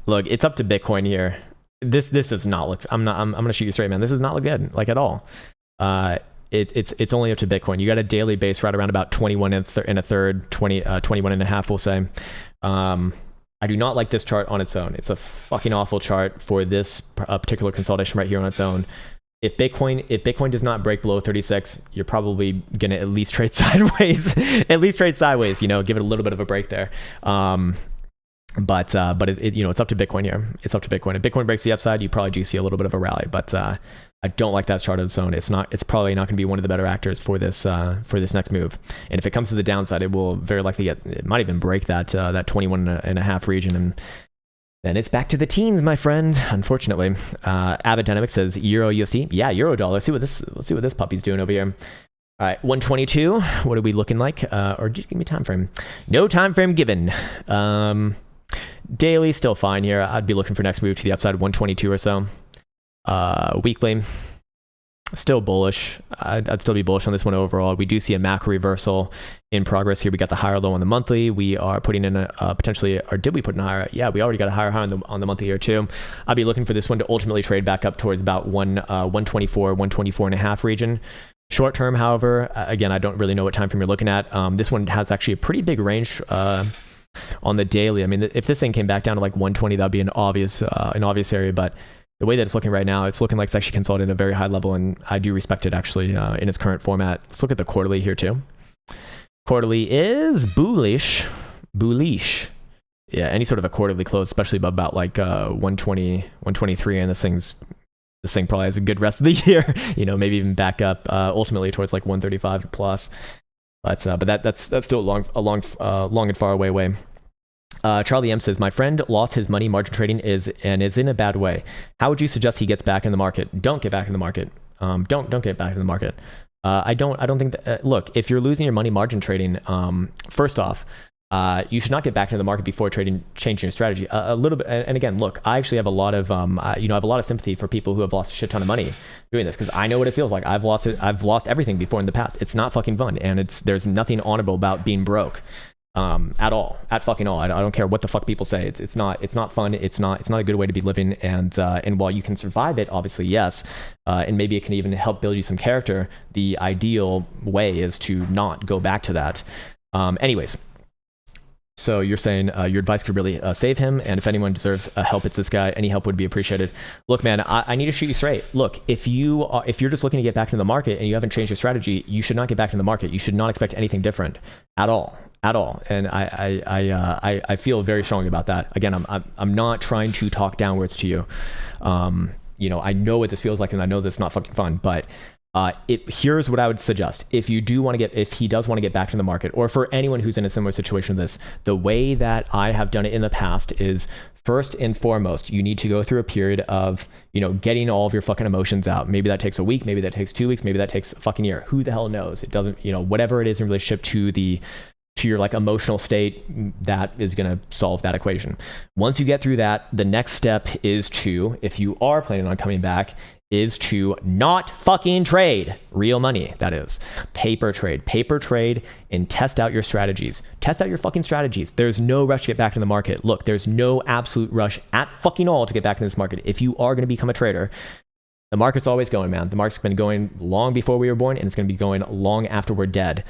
Look, it's up to Bitcoin here. This does not look. I'm gonna shoot you straight, man. This does not look good, like at all. It's only up to Bitcoin. You got a daily base right around about 21 and a third, 21 and a half, we'll say. I do not like this chart on its own. It's a fucking awful chart for this particular consolidation right here on its own. If Bitcoin does not break below 36, you're probably gonna at least trade sideways. At least trade sideways. You know, give it a little bit of a break there. But it's up to Bitcoin here. It's up to Bitcoin. If Bitcoin breaks the upside, you probably do see a little bit of a rally. But I don't like that chart on its own. It's probably not going to be one of the better actors for this next move. And if it comes to the downside, it will very likely it might even break that 21 and a half region, and then it's back to the teens, my friend. Unfortunately, Avid Dynamics says Euro USD. Yeah, Euro dollar. Let's see what this puppy's doing over here. All right, 122. What are we looking like? Or just give me time frame. No time frame given. Daily still fine here. I'd be looking for next move to the upside, 122 or so. Weekly still bullish. I'd still be bullish on this one overall. We do see a macro reversal in progress here. We got the higher low on the monthly. We are putting in a potentially, or did we put in a higher? Yeah, we already got a higher high on the monthly here too. I'd be looking for this one to ultimately trade back up towards about 124 and a half region. Short term, however, again, I don't really know what time frame you're looking at. This one has actually a pretty big range on the daily. I mean, if this thing came back down to like 120, that'd be an obvious area. But the way that it's looking right now, it's looking like it's actually consolidated at a very high level, and I do respect it actually in its current format. Let's look at the quarterly here too. Quarterly is bullish. Yeah, any sort of a quarterly close, especially above about like 120, 123, and this thing probably has a good rest of the year. You know, maybe even back up ultimately towards like 135 plus. But that's still a long and far away way. Charlie M says, my friend lost his money margin trading is in a bad way. How would you suggest he gets back in the market? Don't get back in the market. Don't get back in the market. I don't think that, look, if you're losing your money margin trading, first off, you should not get back into the market before changing your strategy a little bit. And again, look, I actually have a lot of, I have a lot of sympathy for people who have lost a shit ton of money doing this, because I know what it feels like. I've lost everything before in the past. It's not fucking fun, and there's nothing honorable about being broke, at fucking all. I don't care what the fuck people say. It's not fun. It's not a good way to be living. And while you can survive it, obviously yes, and maybe it can even help build you some character, the ideal way is to not go back to that. Anyways. So you're saying your advice could really save him, and if anyone deserves help, it's this guy. Any help would be appreciated. Look, man, I need to shoot you straight. Look, if you're just looking to get back into the market and you haven't changed your strategy, you should not get back into the market. You should not expect anything different at all. And I feel very strongly about that. Again, I'm not trying to talk downwards to you. I know what this feels like, and I know that's not fucking fun, but. Here's what I would suggest. If he does want to get back to the market, or for anyone who's in a similar situation to this, the way that I have done it in the past is, first and foremost, you need to go through a period of, getting all of your fucking emotions out. Maybe that takes a week, maybe that takes 2 weeks, maybe that takes a fucking year. Who the hell knows? It doesn't, whatever it is in relationship to your like emotional state, that is going to solve that equation. Once you get through that, the next step is to, if you are planning on coming back, is to not fucking trade real money. That is paper trade and test out your strategies. Test out your fucking strategies. There's no rush to get back in the market. Look, there's no absolute rush at fucking all to get back in this market. If you are going to become a trader, the market's always going, man. The market's been going long before we were born, and it's going to be going long after we're dead.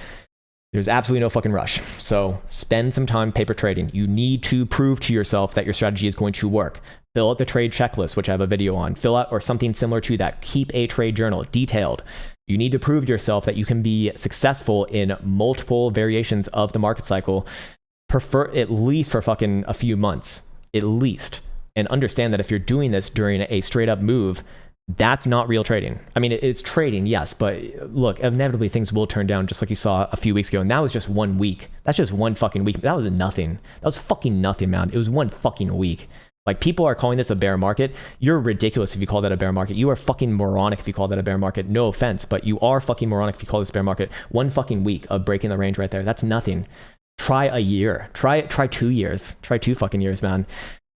There's absolutely no fucking rush. So spend some time paper trading. You need to prove to yourself that your strategy is going to work. Fill out the trade checklist, which I have a video on. Fill out, or something similar to that. Keep a trade journal, detailed. You need to prove to yourself that you can be successful in multiple variations of the market cycle, prefer at least for fucking a few months, at least. And understand that if you're doing this during a straight up move, that's not real trading. I mean, it's trading, yes, but look, inevitably things will turn down, just like you saw a few weeks ago. And that was just 1 week. That's just one fucking week. That was nothing. That was fucking nothing, man. It was 1 fucking week. Like, people are calling this a bear market. You're ridiculous if you call that a bear market. You are fucking moronic if you call that a bear market. No offense, but you are fucking moronic if you call this bear market. 1 fucking week of breaking the range right there. That's nothing. Try a year. Try 2 years. Try 2 fucking years, man.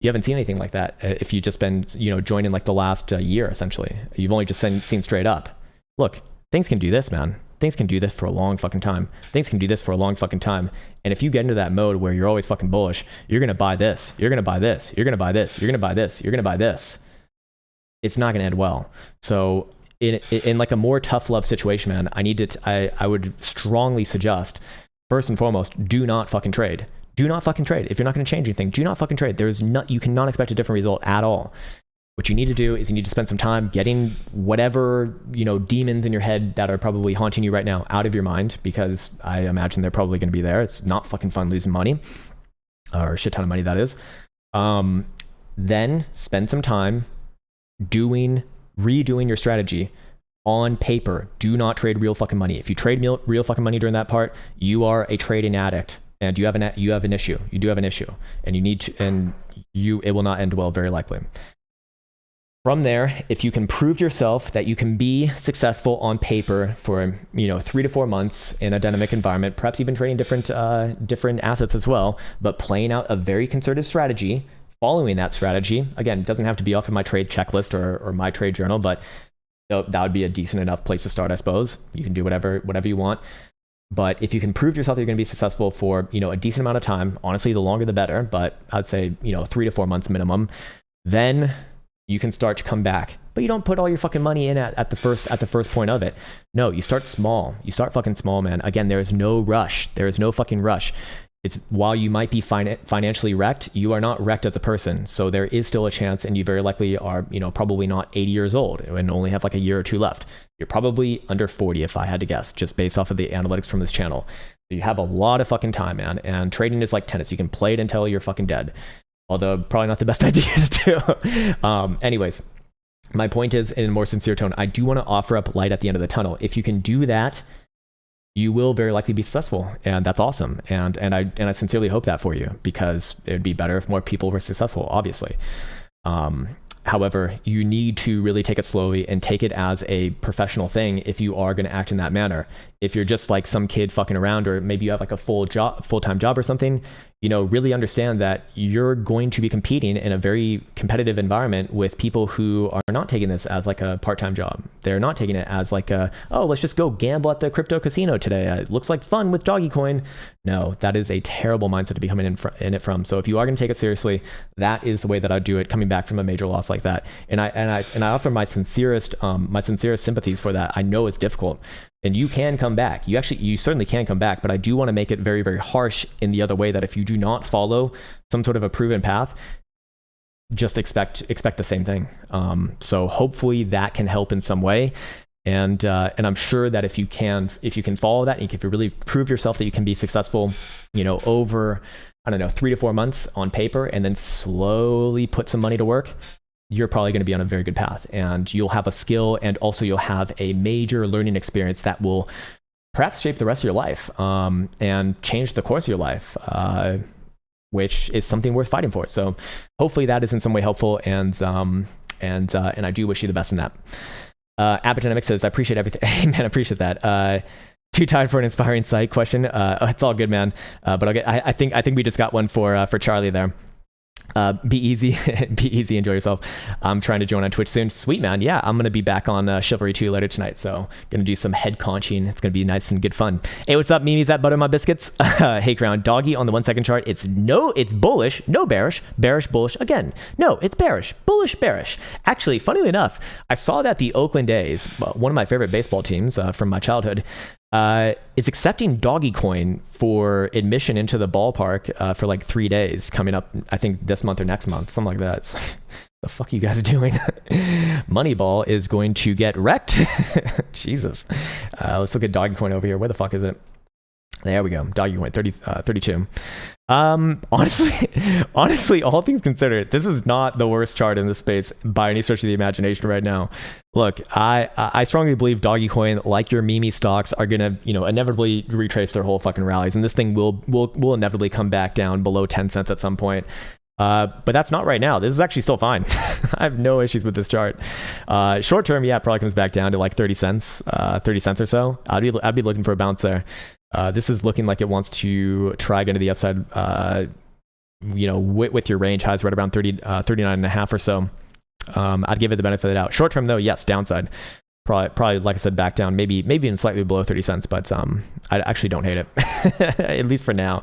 You haven't seen anything like that if you've just been, joining like the last year, essentially. You've only just seen straight up. Look, things can do this, man. things can do this for a long fucking time. Things can do this for a long fucking time. And if you get into that mode where you're always fucking bullish, you're going to buy this, you're going to buy this, you're going to buy this, you're going to buy this, you're going to buy this. It's not going to end well. So in like a more tough love situation, man, I would strongly suggest, first and foremost, do not fucking trade. Do not fucking trade. If you're not going to change anything, do not fucking trade. You cannot expect a different result at all. What you need to do is you need to spend some time getting whatever, demons in your head that are probably haunting you right now out of your mind, because I imagine they're probably going to be there. It's not fucking fun losing money, or a shit ton of money, that is. Then spend some time redoing your strategy on paper. Do not trade real fucking money. If you trade real fucking money during that part, you are a trading addict, and you have an issue. You do have an issue, and it will not end well, very likely. From there, if you can prove to yourself that you can be successful on paper for 3 to 4 months in a dynamic environment, perhaps even trading different assets as well, but playing out a very concerted strategy, following that strategy, again, it doesn't have to be off of my trade checklist or my trade journal, but that would be a decent enough place to start, I suppose. You can do whatever you want. But if you can prove to yourself that you're going to be successful for a decent amount of time, honestly, the longer the better, but I'd say 3 to 4 months minimum, then you can start to come back. But you don't put all your fucking money in at the first point of it. No, you start small. You start fucking small, man. Again, there is no rush. There is no fucking rush. It's while you might be financially wrecked, you are not wrecked as a person. So there is still a chance, and you very likely are, probably not 80 years old and only have like a year or two left. You're probably under 40 if I had to guess, just based off of the analytics from this channel. So you have a lot of fucking time, man. And trading is like tennis. You can play it until you're fucking dead. Although probably not the best idea to do. Anyways, my point is, in a more sincere tone, I do want to offer up light at the end of the tunnel. If you can do that, you will very likely be successful, and that's awesome. And I sincerely hope that for you, because it would be better if more people were successful, obviously. However, you need to really take it slowly and take it as a professional thing if you are going to act in that manner. If you're just like some kid fucking around, or maybe you have like a full-time job or something, really understand that you're going to be competing in a very competitive environment with people who are not taking this as like a part-time job. They're not taking it as like let's just go gamble at the crypto casino today. It looks like fun with Dogecoin. No, that is a terrible mindset to be coming in it from. So if you are going to take it seriously, that is the way that I do it, coming back from a major loss like that. And I offer my sincerest sympathies for that. I know it's difficult. And you can come back. You certainly can come back, but I do want to make it very, very harsh in the other way, that if you do not follow some sort of a proven path, just expect the same thing. So hopefully that can help in some way. And I'm sure that if you can follow that, and if you really prove yourself that you can be successful, over, 3 to 4 months on paper, and then slowly put some money to work, you're probably going to be on a very good path, and you'll have a skill, and also you'll have a major learning experience that will perhaps shape the rest of your life, and change the course of your life, which is something worth fighting for. So hopefully that is in some way helpful, and I do wish you the best in that. Apodynamic says, I appreciate everything. Hey, man, I appreciate that. Too tired for an inspiring site question. It's all good, man. But I think we just got one for Charlie there. Be easy, enjoy yourself. I'm trying to join on Twitch soon. Sweet, man. Yeah, I'm gonna be back on Chivalry 2 later tonight, so gonna do some head conching. It's gonna be nice and good fun. Hey, what's up, Mimi's at Butter My Biscuits? Hey, Krown. Doggy on the 1 second chart. It's bullish, no bearish, bullish again. No, it's bearish, bullish, bearish. Actually, funnily enough, I saw that the Oakland A's, one of my favorite baseball teams from my childhood, is accepting Dogecoin for admission into the ballpark for like 3 days coming up, I think this month or next month, something like that. So, the fuck are you guys doing? Moneyball is going to get wrecked. Jesus. Let's look at Dogecoin over here. Where the fuck is it? There we go. Dogecoin 32. Honestly, all things considered, this is not the worst chart in this space by any stretch of the imagination right now. Look, I strongly believe Dogecoin, like your meme stocks, are gonna, inevitably retrace their whole fucking rallies, and this thing will inevitably come back down below 10 cents at some point. But that's not right now. This is actually still fine. I have no issues with this chart. Short term, yeah, it probably comes back down to like 30 cents or so. I'd be looking for a bounce there. This is looking like it wants to try again to the upside, with your range highs right around 39.5 or so. I'd give it the benefit of the doubt. Short term though, yes, downside. Probably, like I said, back down, maybe even slightly below 30 cents, but I actually don't hate it, at least for now.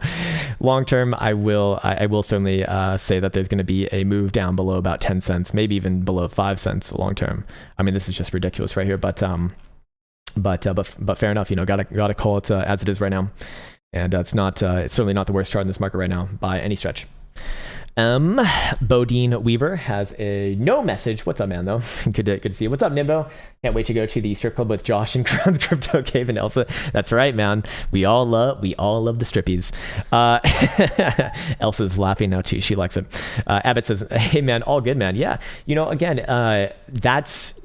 Long term, I will certainly say that there's going to be a move down below about 10 cents, maybe even below 5 cents long term. I mean, this is just ridiculous right here, but fair enough. Gotta call it as it is right now, and it's certainly not the worst chart in this market right now by any stretch. Bodine Weaver has a no message. What's up, man, though? Good to see you. What's up, Nimbo? Can't wait to go to the strip club with Josh and Krown's Crypto Cave and Elsa. That's right, man. We all love the strippies. Elsa's laughing now too. She likes it. Abbott says, hey man, all good, man. Yeah. Again, that's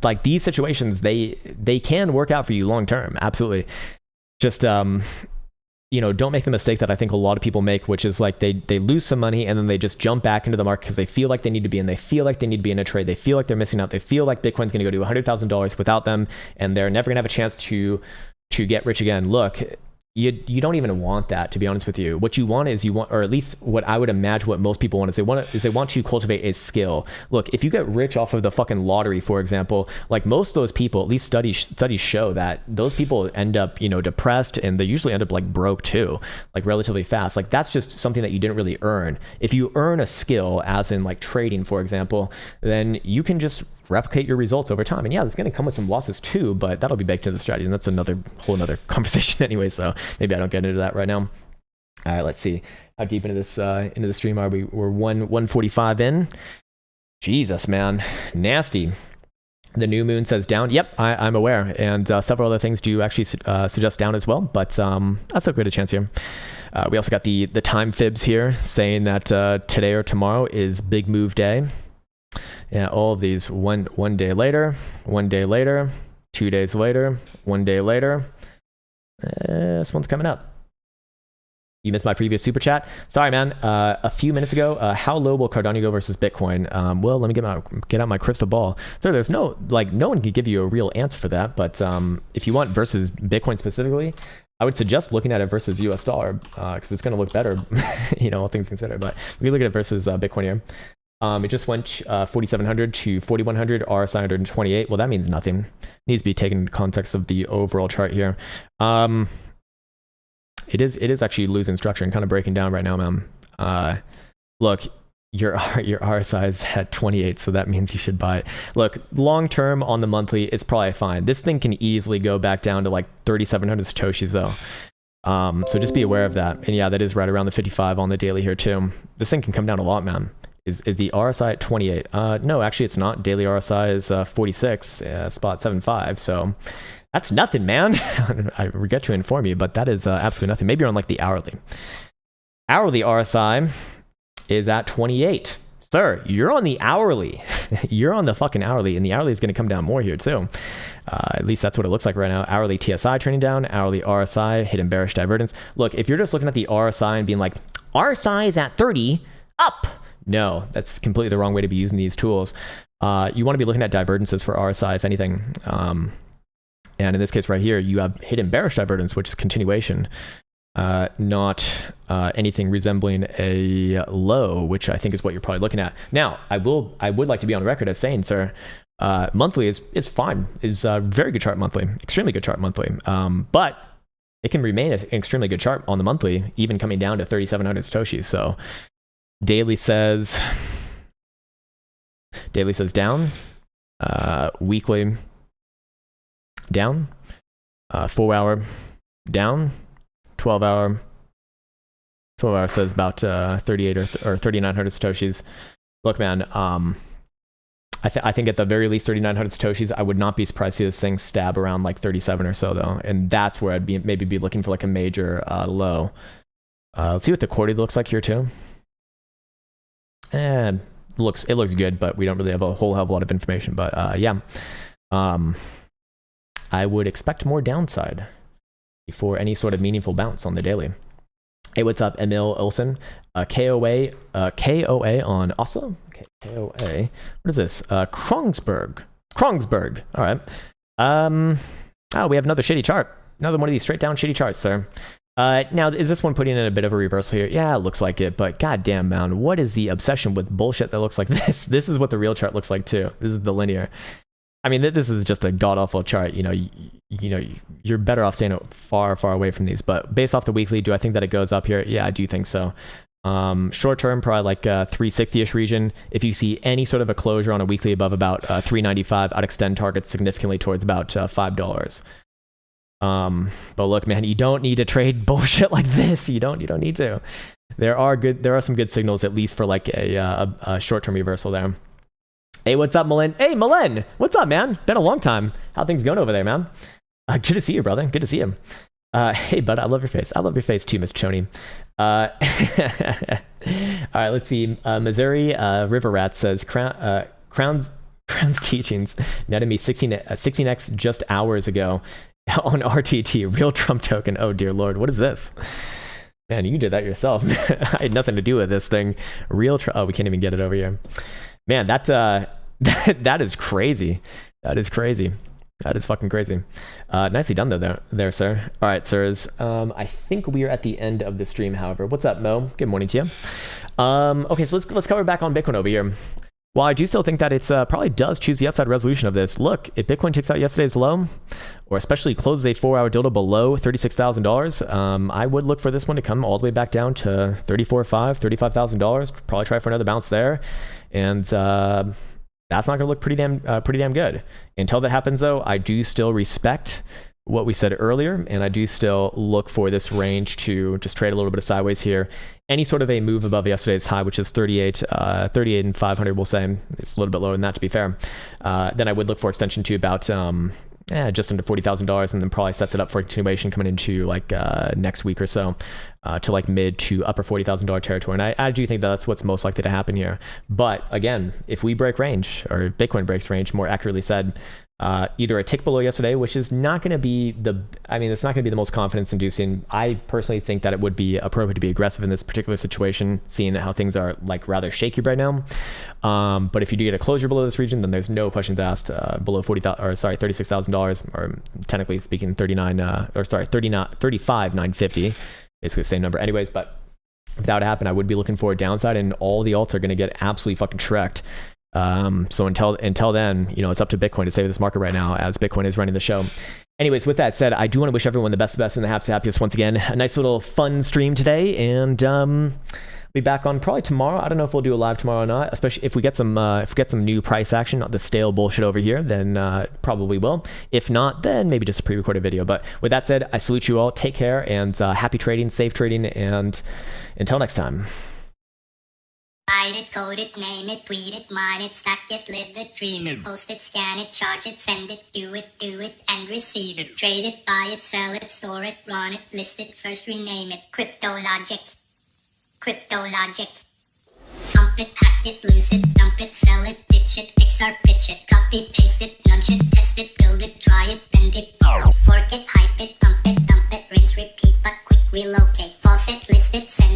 like these situations, they can work out for you long term. Absolutely. Just don't make the mistake that I think a lot of people make, which is like they lose some money and then they just jump back into the market because they feel like they need to be in. They feel like they need to be in a trade. They feel like they're missing out. They feel like Bitcoin's going to go to $100,000 without them, and they're never going to have a chance to get rich again. Look, you don't even want that, to be honest with you. What you want is or at least what I would imagine what most people want is they want to cultivate a skill. Look, if you get rich off of the fucking lottery, for example, like most of those people, at least studies show that those people end up, depressed, and they usually end up like broke too, like relatively fast. Like that's just something that you didn't really earn. If you earn a skill, as in like trading, for example, then you can just replicate your results over time. And yeah, it's going to come with some losses too, but that'll be baked into the strategy, and that's whole another conversation anyway, so maybe I don't get into that right now. All right, let's see how deep into the stream are we. We're 145 in. Jesus, man, nasty. The new moon says down. Yep, I'm aware, and several other things do actually suggest down as well, but that's a great chance here. We also got the time fibs here saying that today or tomorrow is big move day. Yeah, all of these one day later, 2 days later, 1 day later. This one's coming up. You missed my previous super chat. Sorry, man. A few minutes ago, how low will Cardano go versus Bitcoin? Well, let me get out my crystal ball. So there's no one can give you a real answer for that. But if you want versus Bitcoin specifically, I would suggest looking at it versus US dollar because it's going to look better, all things considered. But we look at it versus Bitcoin here. It just went 4,700 to 4,100, RSI 128. Well, that means nothing. It needs to be taken in context of the overall chart here. It is actually losing structure and kind of breaking down right now, man. Look, your RSI is at 28, so that means you should buy it. Look, long term on the monthly, it's probably fine. This thing can easily go back down to like 3,700 Satoshis though. So just be aware of that. And yeah, that is right around the 55 on the daily here too. This thing can come down a lot, man. Is the RSI at 28? No, actually it's not. Daily RSI is 46, spot 75. So that's nothing, man. I regret to inform you, but that is absolutely nothing. Maybe you're on like the hourly. Hourly RSI is at 28. Sir, you're on the hourly. You're on the fucking hourly, and the hourly is going to come down more here too. At least that's what it looks like right now. Hourly TSI trending down, hourly RSI, hidden bearish divergence. Look, if you're just looking at the RSI and being like, RSI is at 30, up. No, that's completely the wrong way to be using these tools. You want to be looking at divergences for RSI, if anything. And in this case right here, you have hidden bearish divergence, which is continuation, not anything resembling a low, which I think is what you're probably looking at. Now, I would like to be on record as saying, sir, monthly is fine. Is a very good chart monthly, extremely good chart monthly. But it can remain an extremely good chart on the monthly, even coming down to 3,700 Satoshi. So daily says down, weekly down, 4 hour down, 12 hour says about 38 or 3,900 Satoshis. Look, man, I think at the very least 3,900 Satoshis, I would not be surprised to see this thing stab around like 37 or so though, and that's where I'd maybe be looking for like a major low. Let's see what the quarterly looks like here too. And it looks good, but we don't really have a whole hell of a lot of information. But yeah, I would expect more downside before any sort of meaningful bounce on the daily. Hey, what's up, Emil Olsen? KOA on Oslo. Okay, KOA. What is this? Krongsberg. All right. Oh, we have another shitty chart. Another one of these straight down shitty charts, sir. Now, is this one putting in a bit of a reversal here? Yeah, it looks like it, but goddamn, man, what is the obsession with bullshit that looks like this? This is what the real chart looks like too. This is the linear. I mean, this is just a god-awful chart. You know, you're better off staying far, far away from these. But based off the weekly, do I think that it goes up here? Yeah, I do think so. Short term, probably like 360-ish region. If you see any sort of a closure on a weekly above about 395, I'd extend targets significantly towards about $5. But look, man, you don't need to trade bullshit like this. You don't need to. There are some good signals, at least for like a short-term reversal there. Hey, what's up, Malen? Hey, Malen, what's up, man? Been a long time. How things going over there, man? Good to see you, brother. Good to see you. Hey, bud, I love your face. I love your face too, Miss Choney. All right, let's see. Missouri River Rat says, Krown's teachings netted me 16x just hours ago on RTT, real Trump token. Oh, dear Lord, what is this? Man, you did that yourself. I had nothing to do with this thing. Oh, we can't even get it over here. Man, that is crazy. That is crazy. That is fucking crazy. Nicely done there, sir. All right, sirs. I think we are at the end of the stream, however. What's up, Mo? Good morning to you. Okay, so let's cover back on Bitcoin over here. While I do still think that it's probably does choose the upside resolution of this. Look, if Bitcoin takes out yesterday's low, or especially closes a 4-hour dildo below $36,000, I would look for this one to come all the way back down to $34,500, $35,000. Probably try for another bounce there, and that's not going to look pretty damn good. Until that happens, though, I do still respect what we said earlier, and I do still look for this range to just trade a little bit of sideways here. Any sort of a move above yesterday's high, which is 38 and 500, we'll say. It's a little bit lower than that, to be fair. Then I would look for extension to about just under $40,000, and then probably sets it up for continuation coming into like next week or so to like mid to upper $40,000 territory. And I do think that that's what's most likely to happen here. But again, if we break range, or Bitcoin breaks range, more accurately said, either a tick below yesterday, which is not going to be it's not going to be the most confidence inducing. I personally think that it would be appropriate to be aggressive in this particular situation, seeing how things are like rather shaky right now. But if you do get a closure below this region, then there's no questions asked below $36,000, or technically speaking, 35,950, basically the same number anyways. But if that would happen, I would be looking for a downside, and all the alts are going to get absolutely fucking trekked. So until then, it's up to Bitcoin to save this market right now, as Bitcoin is running the show. Anyways, with that said, I do want to wish everyone the best and the happiest once again. A nice little fun stream today, and be back on probably tomorrow. I don't know if we'll do a live tomorrow or not, especially if we get some new price action, not the stale bullshit over here, then probably will. If not, then maybe just a pre-recorded video. But with that said, I salute you all. Take care, and happy trading, safe trading, and until next time. Write it, code it, name it, tweet it, mine it, stack it, live it, dream it, post it, scan it, charge it, send it, do it, and receive it. Trade it, buy it, sell it, store it, run it, list it, first rename it. Crypto logic. Pump it, hack it, lose it, dump it, sell it, ditch it, fix or pitch it, copy, paste it, nudge it, test it, build it, try it, bend it, fork it, hype it, pump it, dump it, rinse, repeat, but quick relocate. Pause it, list it, send